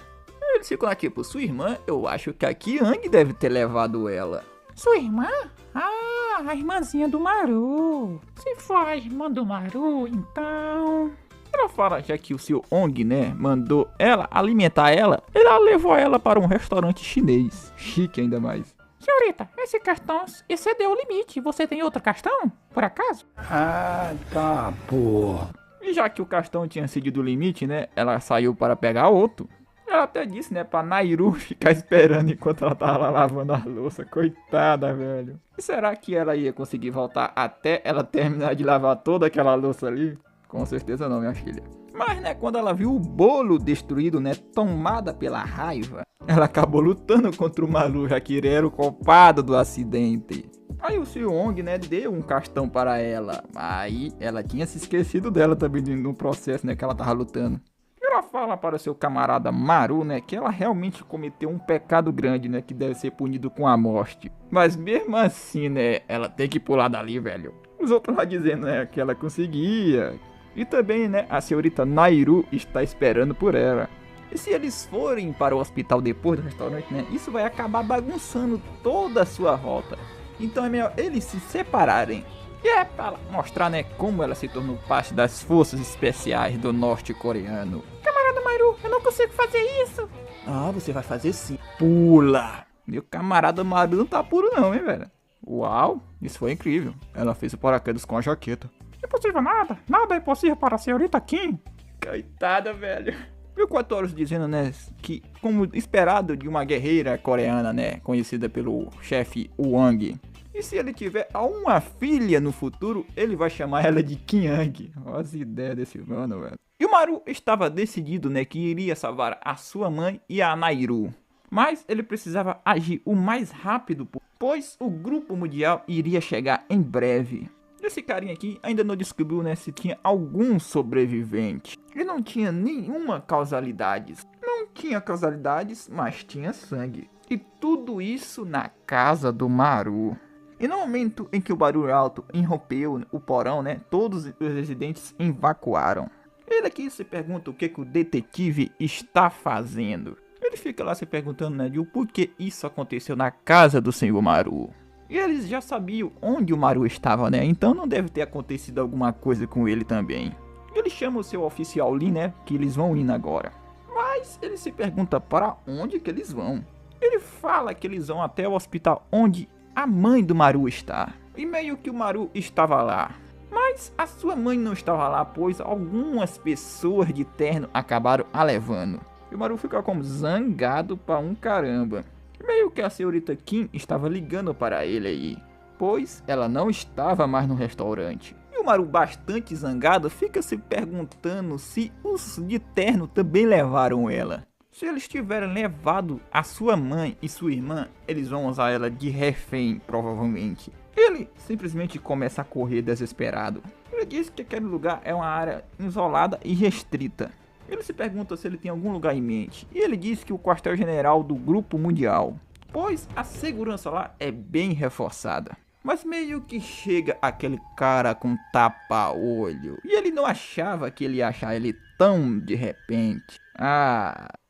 Speaker 1: Eles ficam lá tipo, sua irmã? Eu acho que a Kiang deve ter levado ela.
Speaker 9: Sua irmã? Ah, a irmãzinha do Maru. Se for a irmã do Maru, então...
Speaker 1: Ela fala já que o seu Ong, né, mandou ela alimentar ela. Ela levou ela para um restaurante chinês. Chique ainda mais.
Speaker 9: Senhorita, esse cartão excedeu o limite. Você tem outro cartão, por acaso?
Speaker 7: Ah, tá, porra.
Speaker 1: E já que o cartão tinha sido do limite, né, ela saiu para pegar outro. Ela até disse, né, pra Nairu ficar esperando enquanto ela tava lá lavando a louça. Coitada, velho. E será que ela ia conseguir voltar até ela terminar de lavar toda aquela louça ali? Com certeza não, minha filha. Mas, né, quando ela viu o bolo destruído, né, tomada pela raiva, ela acabou lutando contra o Maru, já que ele era o culpado do acidente. Aí o Seong, né, deu um cartão para ela. Aí ela tinha se esquecido dela também no processo, né, que ela tava lutando. Ela fala para o seu camarada Maru, né, que ela realmente cometeu um pecado grande, né, que deve ser punido com a morte. Mas mesmo assim, né, ela tem que pular dali, velho. Os outros lá dizendo, né, que ela conseguia. E também, né, a senhorita Nairu está esperando por ela. E se eles forem para o hospital depois do restaurante, né, isso vai acabar bagunçando toda a sua rota. Então é melhor eles se separarem. E é para mostrar, né, como ela se tornou parte das forças especiais do norte coreano.
Speaker 9: Camarada Maru, eu não consigo fazer isso.
Speaker 1: Ah, você vai fazer sim. Pula. Meu camarada Maru não tá puro não, hein, velho. Uau, isso foi incrível. Ela fez o paraquedas com a jaqueta.
Speaker 9: Impossível nada. Nada é impossível para a senhorita Kim.
Speaker 1: Coitada, velho. E o 4 horas dizendo, né, que como esperado de uma guerreira coreana, né, conhecida pelo chefe Wang. E se ele tiver uma filha no futuro, ele vai chamar ela de Kiang. Olha as ideias desse mano, velho. E o Maru estava decidido, né, que iria salvar a sua mãe e a Nairu. Mas ele precisava agir o mais rápido, pois o grupo mundial iria chegar em breve. Esse carinha aqui ainda não descobriu, né, se tinha algum sobrevivente. Ele não tinha nenhuma causalidade. Não tinha causalidades, mas tinha sangue. E tudo isso na casa do Maru. E no momento em que o barulho alto irrompeu o porão, né, todos os residentes evacuaram. Ele aqui se pergunta o que o detetive está fazendo. Ele fica lá se perguntando, né, de o porquê isso aconteceu na casa do senhor Maru. E eles já sabiam onde o Maru estava, né, então não deve ter acontecido alguma coisa com ele também. Ele chama o seu oficial Lee, né, que eles vão indo agora. Mas ele se pergunta para onde que eles vão. Ele fala que eles vão até o hospital onde a mãe do Maru está. E meio que o Maru estava lá. Mas a sua mãe não estava lá, pois algumas pessoas de terno acabaram a levando. E o Maru fica como zangado para um caramba. E meio que a senhorita Kim estava ligando para ele aí, pois ela não estava mais no restaurante. E o Maru, bastante zangado, fica se perguntando se os de terno também levaram ela. Se eles tiverem levado a sua mãe e sua irmã, eles vão usar ela de refém, provavelmente. Ele simplesmente começa a correr desesperado. Ele diz que aquele lugar é uma área isolada e restrita. Ele se pergunta se ele tem algum lugar em mente. E ele diz que o quartel-general do Grupo Mundial, pois a segurança lá é bem reforçada. Mas meio que chega aquele cara com tapa-olho. E ele não achava que ele ia achar ele tão de repente.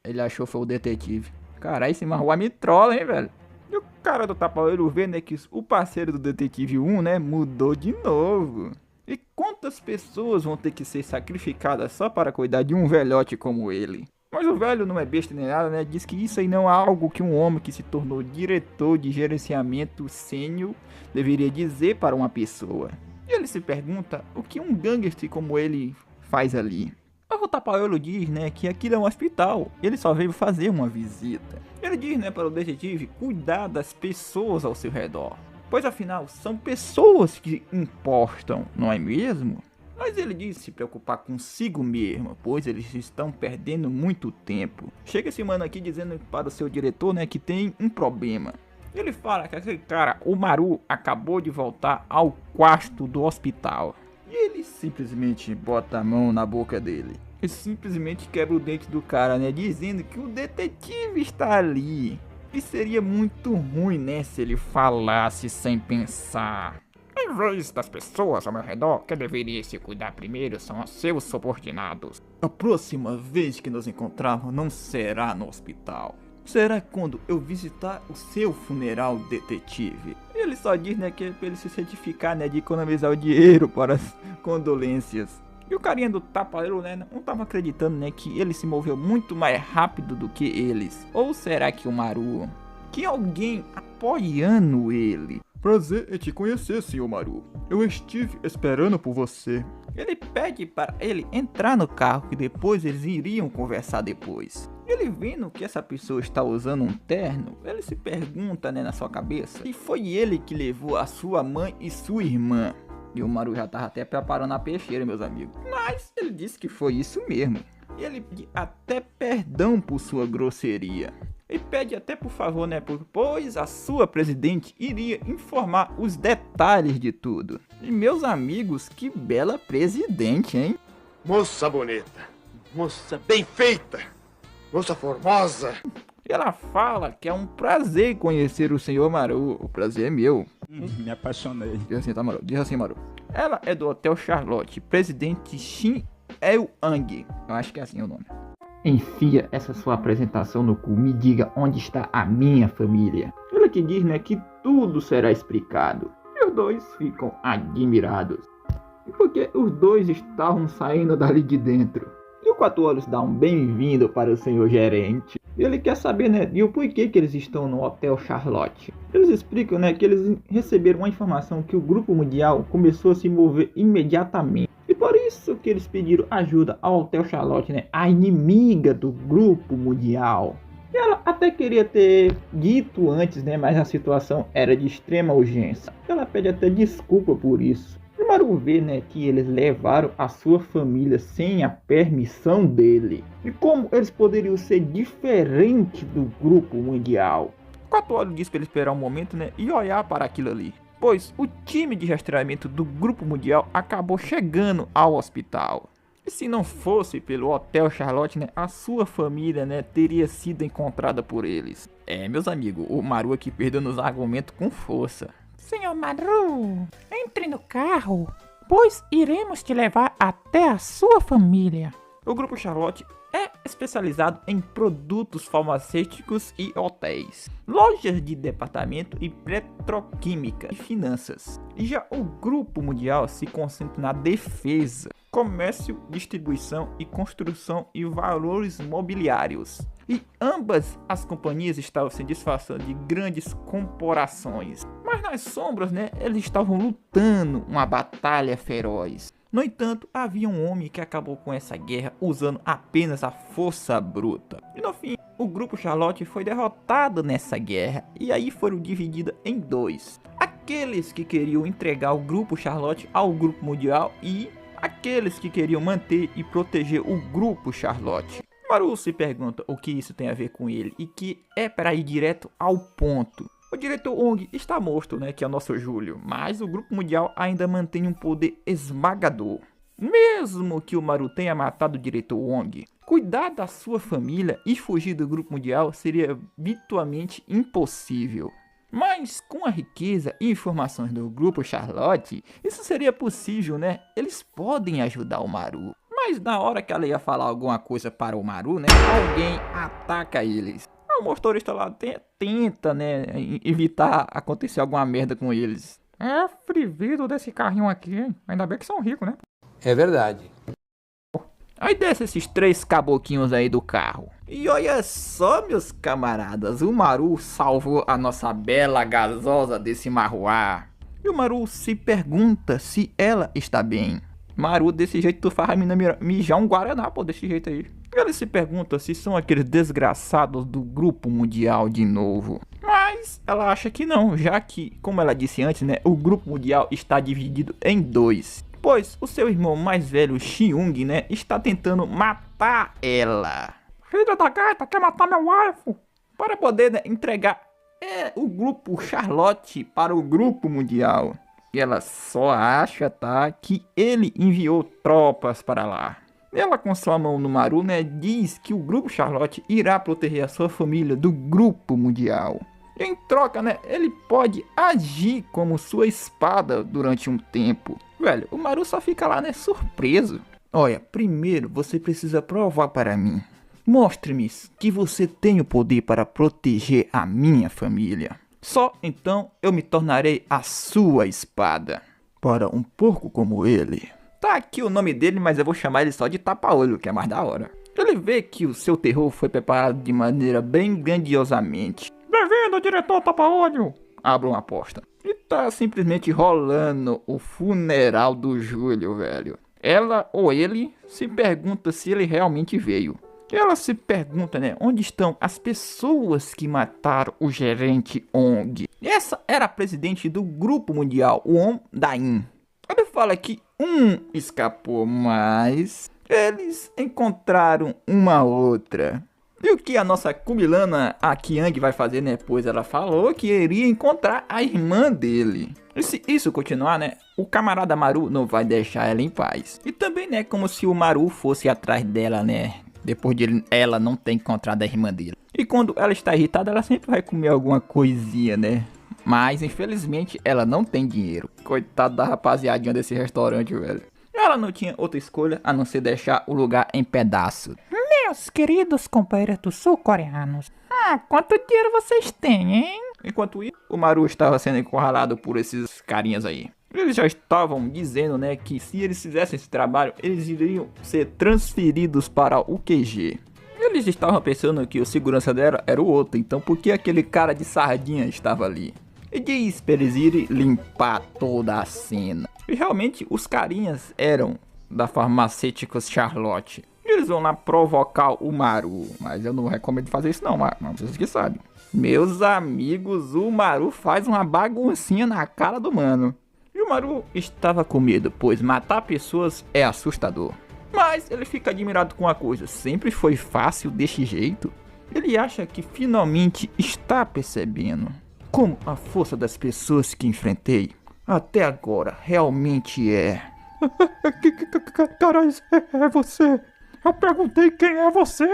Speaker 1: Ele achou foi o detetive. Caralho, esse Marruá me trola, hein, velho. E o cara do tapa-olho vê, né, que o parceiro do detetive 1, né, mudou de novo. E quantas pessoas vão ter que ser sacrificadas só para cuidar de um velhote como ele? Mas o velho não é besta nem nada, né? Diz que isso aí não é algo que um homem que se tornou diretor de gerenciamento sênior deveria dizer para uma pessoa. E ele se pergunta o que um gangster como ele faz ali. O tapa-olho diz, né, que aquilo é um hospital. Ele só veio fazer uma visita. Ele diz, né, para o detetive cuidar das pessoas ao seu redor. Pois afinal, são pessoas que importam, não é mesmo? Mas ele diz se preocupar consigo mesmo, pois eles estão perdendo muito tempo. Chega esse mano aqui dizendo para o seu diretor, né, que tem um problema. Ele fala que aquele cara, o Maru, acabou de voltar ao quarto do hospital. E ele simplesmente bota a mão na boca dele. E simplesmente quebra o dente do cara, né, dizendo que o detetive está ali. E seria muito ruim, né, se ele falasse sem pensar. Em vez das pessoas ao meu redor, quem deveria se cuidar primeiro são os seus subordinados. A próxima vez que nos encontrarmos não será no hospital. Será quando eu visitar o seu funeral, detetive. Ele só diz, né, que é pra ele se certificar, né, de economizar o dinheiro para as condolências. E o carinha do tapa-olho, né, não tava acreditando, né, que ele se moveu muito mais rápido do que eles. Ou será que o Maru? Que alguém apoiando ele?
Speaker 5: Prazer em te conhecer, Sr. Maru. Eu estive esperando por você.
Speaker 1: Ele pede para ele entrar no carro e depois eles iriam conversar depois. Ele vendo que essa pessoa está usando um terno, ele se pergunta, né, na sua cabeça, se foi ele que levou a sua mãe e sua irmã. E o Maru já tava até preparando a peixeira, meus amigos. Mas ele disse que foi isso mesmo. E ele pede até perdão por sua grosseria. E pede até por favor, né, pois a sua presidente iria informar os detalhes de tudo. E meus amigos, que bela presidente, hein?
Speaker 10: Moça bonita, moça bem feita, moça formosa.
Speaker 1: E ela fala que é um prazer conhecer o senhor Maru. O prazer é meu.
Speaker 11: Me apaixonei.
Speaker 1: Diz assim, tá, Maru? Diz assim, Maru. Ela é do Hotel Charlotte, presidente Shin El-Ang. Eu acho que é assim o nome. Enfia essa sua apresentação no cu. Me diga onde está a minha família. Ela que diz, né, que tudo será explicado. E os dois ficam admirados. Porque os dois estavam saindo dali de dentro. E o Quatro Olhos dá um bem-vindo para o senhor gerente. Ele quer saber, né, e o porquê que eles estão no Hotel Charlotte. Eles explicam, né, que eles receberam uma informação que o Grupo Mundial começou a se mover imediatamente. E por isso que eles pediram ajuda ao Hotel Charlotte, né, a inimiga do Grupo Mundial. E ela até queria ter dito antes, né, mas a situação era de extrema urgência. Ela pede até desculpa por isso. E Maru vê, né, que eles levaram a sua família sem a permissão dele. E como eles poderiam ser diferentes do Grupo Mundial? Quatro Olhos diz para ele esperar um momento, né, e olhar para aquilo ali. Pois o time de rastreamento do Grupo Mundial acabou chegando ao hospital. E se não fosse pelo Hotel Charlotte, né, a sua família, né, teria sido encontrada por eles. Meus amigos, o Maru aqui perdeu nos argumentos com força.
Speaker 9: Senhor Maru, entre no carro, pois iremos te levar até a sua família.
Speaker 1: O Grupo Charlotte é especializado em produtos farmacêuticos e hotéis, lojas de departamento e petroquímica e finanças. E já o Grupo Mundial se concentra na defesa, comércio, distribuição e construção e valores mobiliários. E ambas as companhias estavam se disfarçando de grandes corporações. Mas nas sombras, né, eles estavam lutando uma batalha feroz. No entanto, havia um homem que acabou com essa guerra usando apenas a força bruta. E no fim, o Grupo Charlotte foi derrotado nessa guerra e aí foram divididos em dois. Aqueles que queriam entregar o Grupo Charlotte ao Grupo Mundial e aqueles que queriam manter e proteger o Grupo Charlotte. Maru se pergunta o que isso tem a ver com ele e que é para ir direto ao ponto. O diretor Ong está morto, né, que é o nosso Júlio, mas o Grupo Mundial ainda mantém um poder esmagador. Mesmo que o Maru tenha matado o diretor Ong, cuidar da sua família e fugir do Grupo Mundial seria virtualmente impossível. Mas com a riqueza e informações do Grupo Charlotte, isso seria possível, né? Eles podem ajudar o Maru. Mas na hora que ela ia falar alguma coisa para o Maru, né, alguém ataca eles. O motorista lá tenta, né, evitar acontecer alguma merda com eles.
Speaker 9: É frivido desse carrinho aqui, hein? Ainda bem que são ricos, né?
Speaker 11: É verdade.
Speaker 1: Aí desce esses 3 caboquinhos aí do carro. E olha só, meus camaradas, o Maru salvou a nossa bela gasosa desse marruá. E o Maru se pergunta se ela está bem. Maru, desse jeito tu faz a mina mijar um guaraná, pô, desse jeito aí. Ele se pergunta se são aqueles desgraçados do Grupo Mundial de novo. Mas ela acha que não, já que, como ela disse antes, né, o Grupo Mundial está dividido em 2. Pois o seu irmão mais velho, Xiong, né, está tentando matar ela.
Speaker 9: Filha da gata, quer matar meu waifu?
Speaker 1: Para poder, né, entregar o Grupo Charlotte para o Grupo Mundial. E ela só acha, tá, que ele enviou tropas para lá. Ela, com sua mão no Maru, né, diz que o Grupo Charlotte irá proteger a sua família do Grupo Mundial. E em troca, né, ele pode agir como sua espada durante um tempo. Velho, o Maru só fica lá, né, surpreso. Olha, primeiro você precisa provar para mim. Mostre-me que você tem o poder para proteger a minha família. Só então eu me tornarei a sua espada. Para um porco como ele. Tá aqui o nome dele, mas eu vou chamar ele só de Tapa-Olho, que é mais da hora. Ele vê que o seu terror foi preparado de maneira bem grandiosamente.
Speaker 9: Bem-vindo, diretor Tapa-Olho!
Speaker 1: Abra uma aposta. E tá simplesmente rolando o funeral do Júlio, velho. Ela ou ele se pergunta se ele realmente veio. Ela se pergunta, né, onde estão as pessoas que mataram o gerente Ong. Essa era a presidente do Grupo Mundial, o On Dain. Ele fala que escapou, mas eles encontraram uma outra. E o que a nossa Kumilana, a Qiang, vai fazer, né? Pois ela falou que iria encontrar a irmã dele. E se isso continuar, né? O camarada Maru não vai deixar ela em paz. E também, né? Como se o Maru fosse atrás dela, né? Depois de ela não ter encontrado a irmã dele. E quando ela está irritada, ela sempre vai comer alguma coisinha, né? Mas, infelizmente, ela não tem dinheiro. Coitado da rapaziadinha desse restaurante, velho. Ela não tinha outra escolha a não ser deixar o lugar em pedaços.
Speaker 9: Meus queridos companheiros sul-coreanos. Quanto dinheiro vocês têm, hein?
Speaker 1: Enquanto isso, o Maru estava sendo encurralado por esses carinhas aí. Eles já estavam dizendo, né, que se eles fizessem esse trabalho, eles iriam ser transferidos para o QG. Eles estavam pensando que o segurança dela era o outro, então por que aquele cara de sardinha estava ali? E diz pra eles irem limpar toda a cena. E realmente os carinhas eram da Farmacêuticos Charlotte. E eles vão lá provocar o Maru. Mas eu não recomendo fazer isso não, mas vocês que sabem. Meus amigos, o Maru faz uma baguncinha na cara do mano. E o Maru estava com medo, pois matar pessoas é assustador. Mas ele fica admirado com uma coisa, sempre foi fácil desse jeito. Ele acha que finalmente está percebendo como a força das pessoas que enfrentei até agora realmente é.
Speaker 9: Caralho, é você? Eu perguntei quem é você?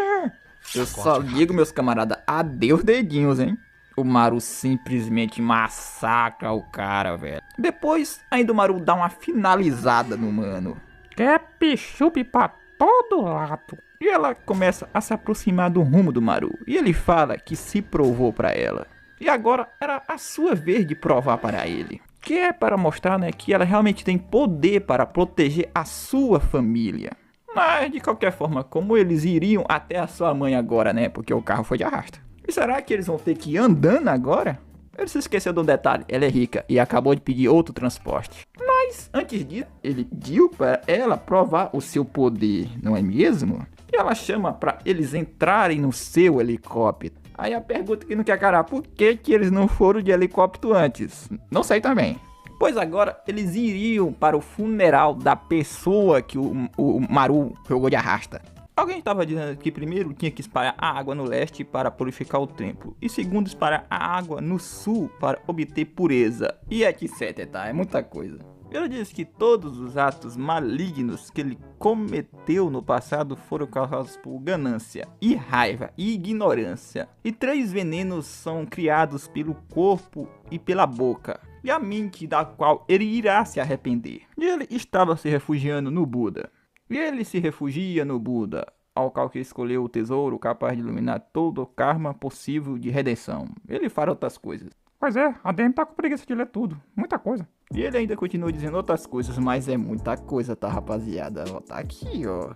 Speaker 1: Eu só digo, meus camaradas, adeus dedinhos, hein? O Maru simplesmente massacra o cara, velho. Depois, ainda o Maru dá uma finalizada no mano.
Speaker 9: Quer pichupe pra todo lado.
Speaker 1: E ela começa a se aproximar do rumo do Maru. E ele fala que se provou pra ela. E agora era a sua vez de provar para ele. Que é para mostrar, né, que ela realmente tem poder para proteger a sua família. Mas de qualquer forma, como eles iriam até a sua mãe agora, né? Porque o carro foi de arrasta. E será que eles vão ter que ir andando agora? Ele se esqueceu de um detalhe, ela é rica e acabou de pedir outro transporte. Mas antes disso, ele pediu para ela provar o seu poder, não é mesmo? E ela chama para eles entrarem no seu helicóptero. Aí a pergunta que não quer calar, por que eles não foram de helicóptero antes? Não sei também. Pois agora eles iriam para o funeral da pessoa que o Maru jogou de arrasta. Alguém estava dizendo que primeiro tinha que espalhar a água no leste para purificar o templo, e segundo espalhar a água no sul para obter pureza, e etc, tá? É muita coisa. Ele diz que todos os atos malignos que ele cometeu no passado foram causados por ganância, e raiva e ignorância. E 3 venenos são criados pelo corpo e pela boca, e a mente da qual ele irá se arrepender. E ele estava se refugiando no Buda. E ele se refugia no Buda, ao qual que escolheu o tesouro capaz de iluminar todo o karma possível de redenção. Ele fará outras coisas.
Speaker 9: Pois é, a DM tá com preguiça de ler tudo. Muita coisa.
Speaker 1: E ele ainda continua dizendo outras coisas, mas é muita coisa, tá, rapaziada? Ó, tá aqui, ó.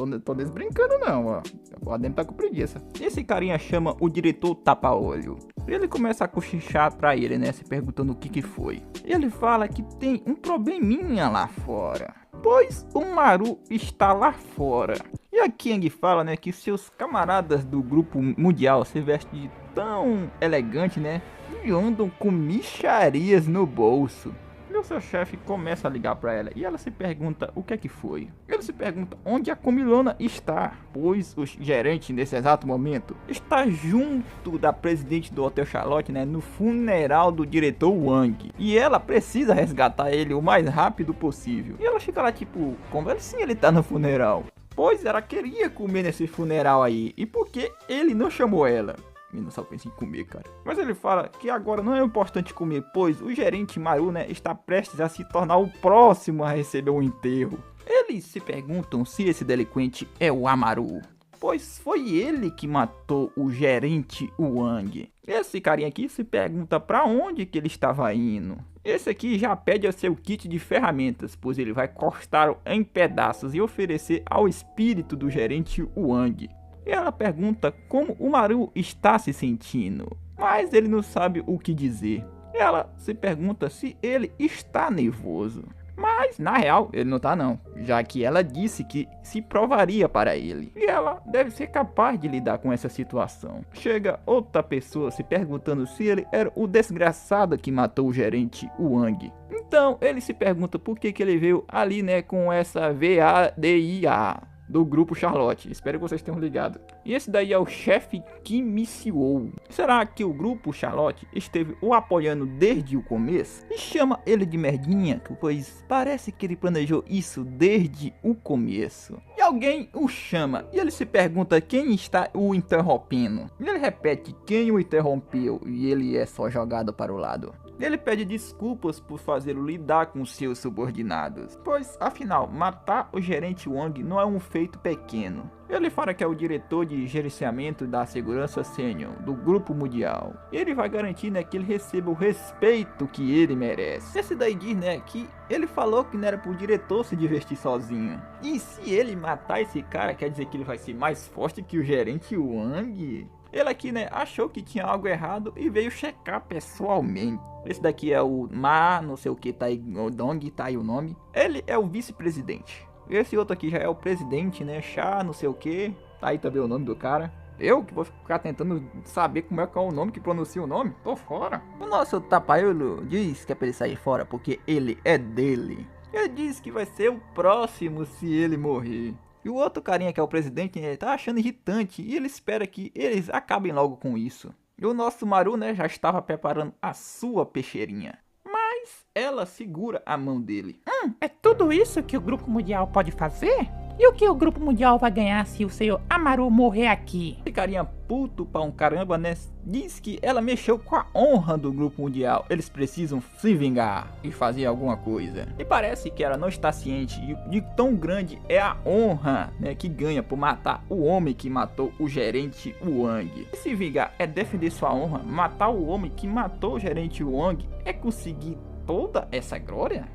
Speaker 1: Não tô desbrincando, não, ó. O ADM tá com preguiça. Esse carinha chama o diretor tapa-olho. Ele começa a cochichar pra ele, né? Se perguntando o que foi. Ele fala que tem um probleminha lá fora, pois o Maru está lá fora. E a King fala, né, que seus camaradas do grupo mundial se vestem de tão elegante, né? E andam com mixarias no bolso. E o seu chefe começa a ligar pra ela e ela se pergunta o que é que foi. Ele se pergunta onde a comilona está, pois o gerente nesse exato momento está junto da presidente do Hotel Charlotte, né, no funeral do diretor Wang. E ela precisa resgatar ele o mais rápido possível. E ela fica lá tipo, como assim ele tá no funeral? Pois ela queria comer nesse funeral aí, e por que ele não chamou ela? Menino só pensa em comer, cara. Mas ele fala que agora não é importante comer, pois o gerente Maru, né, está prestes a se tornar o próximo a receber o enterro. Eles se perguntam se esse delinquente é o Amaru, pois foi ele que matou o gerente Wang. Esse carinha aqui se pergunta para onde que ele estava indo. Esse aqui já pede o seu kit de ferramentas, pois ele vai cortá-lo em pedaços e oferecer ao espírito do gerente Wang. E ela pergunta como o Maru está se sentindo, mas ele não sabe o que dizer. Ela se pergunta se ele está nervoso, mas na real ele não tá não, já que ela disse que se provaria para ele. E ela deve ser capaz de lidar com essa situação. Chega outra pessoa se perguntando se ele era o desgraçado que matou o gerente Wang. Então ele se pergunta por que ele veio ali, né, com essa VADIA do grupo Charlotte. Espero que vocês tenham ligado. E esse daí é o chefe que iniciou. Será que o grupo Charlotte esteve o apoiando desde o começo? E chama ele de merdinha, pois parece que ele planejou isso desde o começo. E alguém o chama e ele se pergunta quem está o interrompendo. E ele repete quem o interrompeu e ele é só jogado para o lado. Ele pede desculpas por fazê-lo lidar com seus subordinados, pois afinal, matar o gerente Wang não é um feito pequeno. Ele fala que é o diretor de gerenciamento da segurança sênior do grupo mundial. E ele vai garantir, né, que ele receba o respeito que ele merece. Esse daí diz, né, que ele falou que não era pro diretor se divertir sozinho. E se ele matar esse cara, quer dizer que ele vai ser mais forte que o gerente Wang? Ele aqui, né, achou que tinha algo errado e veio checar pessoalmente. Esse daqui é o Ma, não sei o que, tá aí, o Dong, tá aí o nome. Ele é o vice-presidente. Esse outro aqui já é o presidente, né, Chá, não sei o que. Tá aí também o nome do cara. Eu que vou ficar tentando saber como é que é o nome que pronuncia o nome? Tô fora. O nosso tapaiolo diz que é pra ele sair fora porque ele é dele. Ele diz que vai ser o próximo se ele morrer. E o outro carinha que é o presidente, ele tá achando irritante e ele espera que eles acabem logo com isso. E o nosso Maru, né, já estava preparando a sua peixeirinha. Mas ela segura a mão dele.
Speaker 9: É tudo isso que o Grupo Mundial pode fazer? E o que o Grupo Mundial vai ganhar se o senhor Amaru morrer aqui?
Speaker 1: Esse carinha puto pra um caramba, né, diz que ela mexeu com a honra do Grupo Mundial. Eles precisam se vingar e fazer alguma coisa. E parece que ela não está ciente de tão grande é a honra, né, que ganha por matar o homem que matou o gerente Wang. E se vingar é defender sua honra, matar o homem que matou o gerente Wang é conseguir toda essa glória?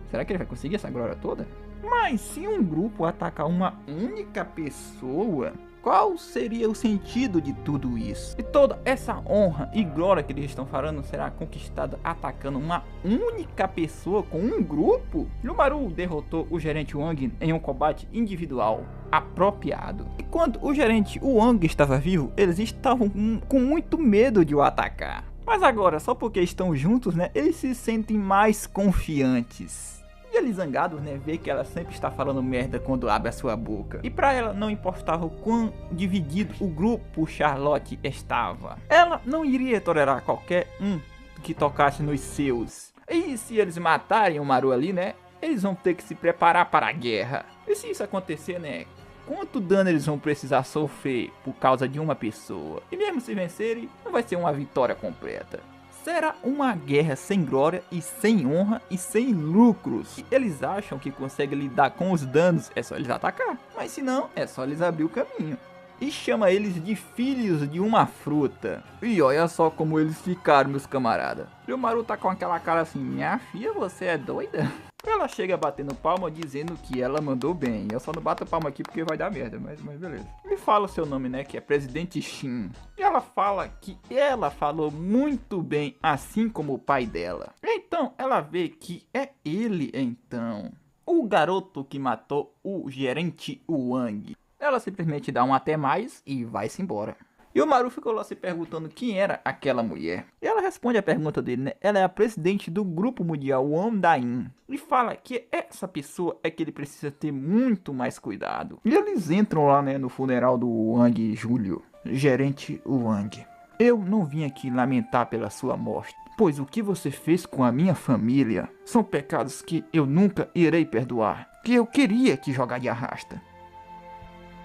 Speaker 1: Será que ele vai conseguir essa glória toda? Mas se um grupo atacar uma única pessoa, qual seria o sentido de tudo isso? E toda essa honra e glória que eles estão falando será conquistada atacando uma única pessoa com um grupo? E o Maru derrotou o gerente Wang em um combate individual apropriado. E quando o gerente Wang estava vivo, eles estavam com muito medo de o atacar. Mas agora, só porque estão juntos, né, eles se sentem mais confiantes. E ele zangado, né, vê que ela sempre está falando merda quando abre a sua boca. E pra ela não importava o quão dividido o grupo Charlotte estava, ela não iria tolerar qualquer um que tocasse nos seus. E se eles matarem o Maru ali, né, eles vão ter que se preparar para a guerra. E se isso acontecer, né, quanto dano eles vão precisar sofrer por causa de uma pessoa? E mesmo se vencerem, não vai ser uma vitória completa. Será uma guerra sem glória e sem honra e sem lucros. E eles acham que conseguem lidar com os danos, é só eles atacar. Mas se não, é só eles abrir o caminho. E chama eles de filhos de uma fruta. E olha só como eles ficaram, meus camaradas. E o Maru tá com aquela cara assim, minha filha, você é doida? Ela chega batendo palma dizendo que ela mandou bem. Eu só não bato palma aqui porque vai dar merda, mas beleza. Me fala o seu nome, né, que é Presidente Shin. E ela fala que ela falou muito bem, assim como o pai dela. Então ela vê que é ele então, o garoto que matou o gerente Wang. Ela simplesmente dá um até mais e vai-se embora. E o Maru ficou lá se perguntando quem era aquela mulher. E ela responde a pergunta dele, né? Ela é a presidente do grupo mundial Wondain. E fala que essa pessoa é que ele precisa ter muito mais cuidado. E eles entram lá, né, no funeral do Wang Júlio. Gerente Wang. Eu não vim aqui lamentar pela sua morte, pois o que você fez com a minha família são pecados que eu nunca irei perdoar. Que eu queria te jogar de arrasta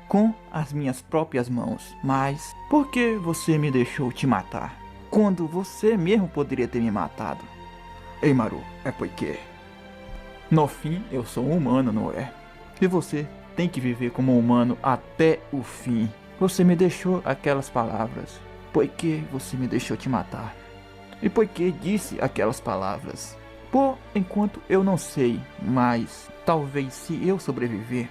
Speaker 1: com as minhas próprias mãos. Mas por que você me deixou te matar, quando você mesmo poderia ter me matado? Ei, Maru, é porque no fim eu sou um humano, não é? E você tem que viver como um humano até o fim. Você me deixou aquelas palavras, por que você me deixou te matar? E por que disse aquelas palavras? Por enquanto eu não sei, mas talvez se eu sobreviver,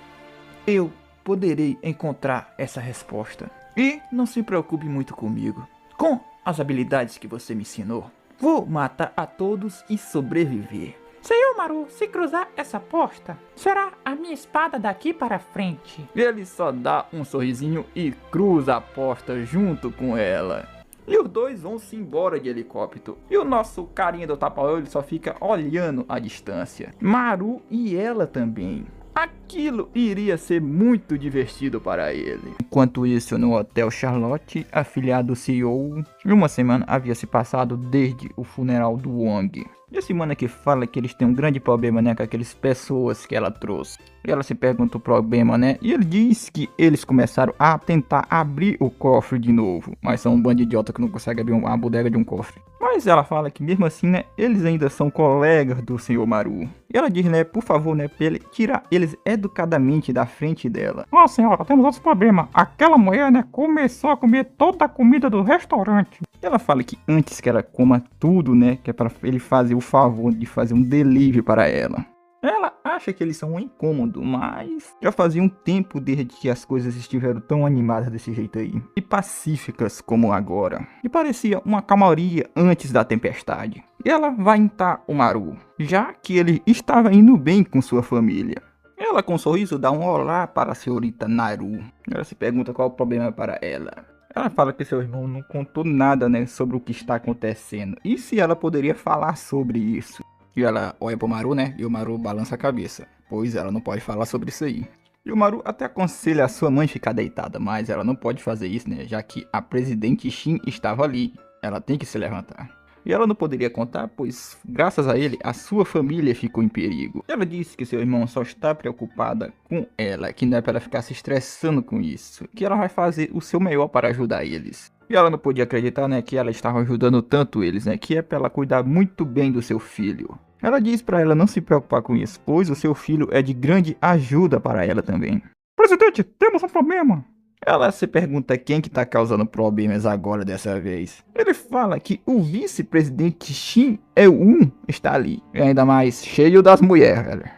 Speaker 1: eu poderei encontrar essa resposta. E não se preocupe muito comigo. Com as habilidades que você me ensinou, vou matar a todos e sobreviver.
Speaker 9: Senhor Maru, se cruzar essa porta, será a minha espada daqui para frente.
Speaker 1: Ele só dá um sorrisinho e cruza a porta junto com ela. E os dois vão se embora de helicóptero. E o nosso carinha do tapa-olho só fica olhando à distância. Maru e ela também. Aquilo iria ser muito divertido para ele. Enquanto isso, no Hotel Charlotte, afilhado do CEO, uma semana havia se passado desde o funeral do Wang. E a semana que fala que eles têm um grande problema, né, com aquelas pessoas que ela trouxe. E ela se pergunta o problema, né, e ele diz que eles começaram a tentar abrir o cofre de novo. Mas são um bando de idiota que não consegue abrir uma bodega de um cofre. Mas ela fala que mesmo assim, né, eles ainda são colegas do Sr. Maru. E ela diz, né, por favor, né, pra ele tirar eles educadamente da frente dela.
Speaker 9: Ó, senhora, temos outros problemas. Aquela mulher, né, começou a comer toda a comida do restaurante.
Speaker 1: E ela fala que antes que ela coma tudo, né, que é para ele fazer o favor de fazer um delivery para ela. Ela acha que eles são um incômodo, mas já fazia um tempo desde que as coisas estiveram tão animadas desse jeito aí. E pacíficas como agora. E parecia uma calmaria antes da tempestade. E ela vai entrar o Maru, já que ele estava indo bem com sua família. Ela com um sorriso dá um olá para a senhorita Naru. Ela se pergunta qual o problema para ela. Ela fala que seu irmão não contou nada, né, sobre o que está acontecendo. E se ela poderia falar sobre isso? E ela olha pro Maru, né? E o Maru balança a cabeça, pois ela não pode falar sobre isso aí. E o Maru até aconselha a sua mãe ficar deitada, mas ela não pode fazer isso, né? Já que a presidente Shin estava ali. Ela tem que se levantar. E ela não poderia contar, pois graças a ele, a sua família ficou em perigo. Ela disse que seu irmão só está preocupada com ela, que não é para ela ficar se estressando com isso. Que ela vai fazer o seu melhor para ajudar eles. E ela não podia acreditar, né, que ela estava ajudando tanto eles, né, que é para ela cuidar muito bem do seu filho. Ela diz para ela não se preocupar com isso, pois o seu filho é de grande ajuda para ela também.
Speaker 9: Presidente, temos um problema.
Speaker 1: Ela se pergunta quem que tá causando problemas agora dessa vez. Ele fala que o vice-presidente Shin É-un está ali. E ainda mais cheio das mulheres, velho.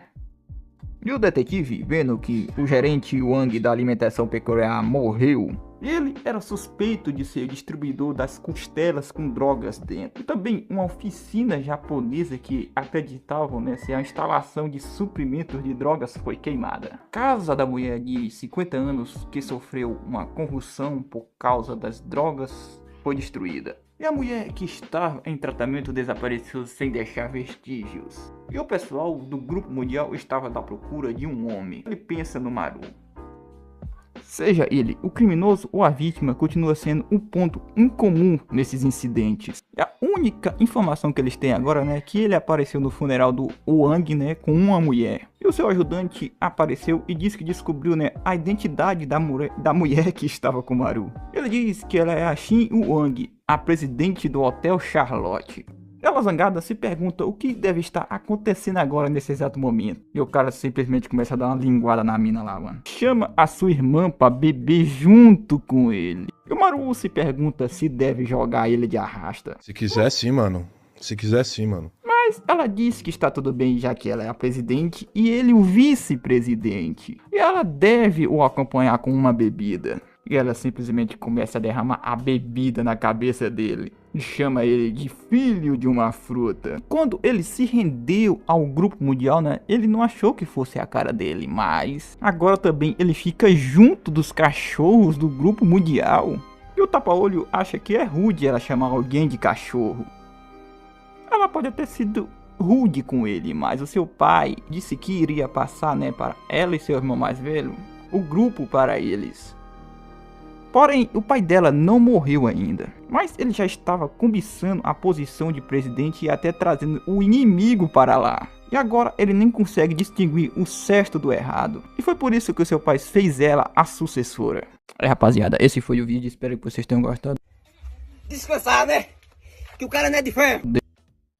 Speaker 1: E o detetive, vendo que o gerente Wang da alimentação peculiar morreu, ele era suspeito de ser o distribuidor das costelas com drogas dentro. E também uma oficina japonesa que acreditavam, né, ser a instalação de suprimentos de drogas foi queimada. Casa da mulher de 50 anos que sofreu uma convulsão por causa das drogas foi destruída. E a mulher que estava em tratamento desapareceu sem deixar vestígios. E o pessoal do grupo mundial estava à procura de um homem. Ele pensa no Maru. Seja ele o criminoso ou a vítima, continua sendo um ponto incomum nesses incidentes. A única informação que eles têm agora, né, é que ele apareceu no funeral do Wang, né, com uma mulher. E o seu ajudante apareceu e disse que descobriu, né, a identidade da mulher que estava com o Maru. Ele diz que ela é a Xin Wang, a presidente do Hotel Charlotte. Ela zangada se pergunta o que deve estar acontecendo agora nesse exato momento. E o cara simplesmente começa a dar uma linguada na mina lá, mano. Chama a sua irmã pra beber junto com ele. E o Maru se pergunta se deve jogar ele de arrasta.
Speaker 11: Se quiser sim, mano. Se quiser sim, mano.
Speaker 1: Mas ela diz que está tudo bem, já que ela é a presidente e ele o vice-presidente. E ela deve o acompanhar com uma bebida. E ela simplesmente começa a derramar a bebida na cabeça dele. E chama ele de filho de uma fruta. Quando ele se rendeu ao grupo mundial, né, ele não achou que fosse a cara dele. Mas agora também ele fica junto dos cachorros do grupo mundial. E o tapa-olho acha que é rude ela chamar alguém de cachorro. Ela pode ter sido rude com ele, mas o seu pai disse que iria passar, né, para ela e seu irmão mais velho, o grupo para eles. Porém, o pai dela não morreu ainda, mas ele já estava cobiçando a posição de presidente e até trazendo o inimigo para lá. E agora ele nem consegue distinguir o certo do errado. E foi por isso que o seu pai fez ela a sucessora. Rapaziada, esse foi o vídeo, espero que vocês tenham gostado.
Speaker 3: Descansar, né? Que o cara não é de ferro.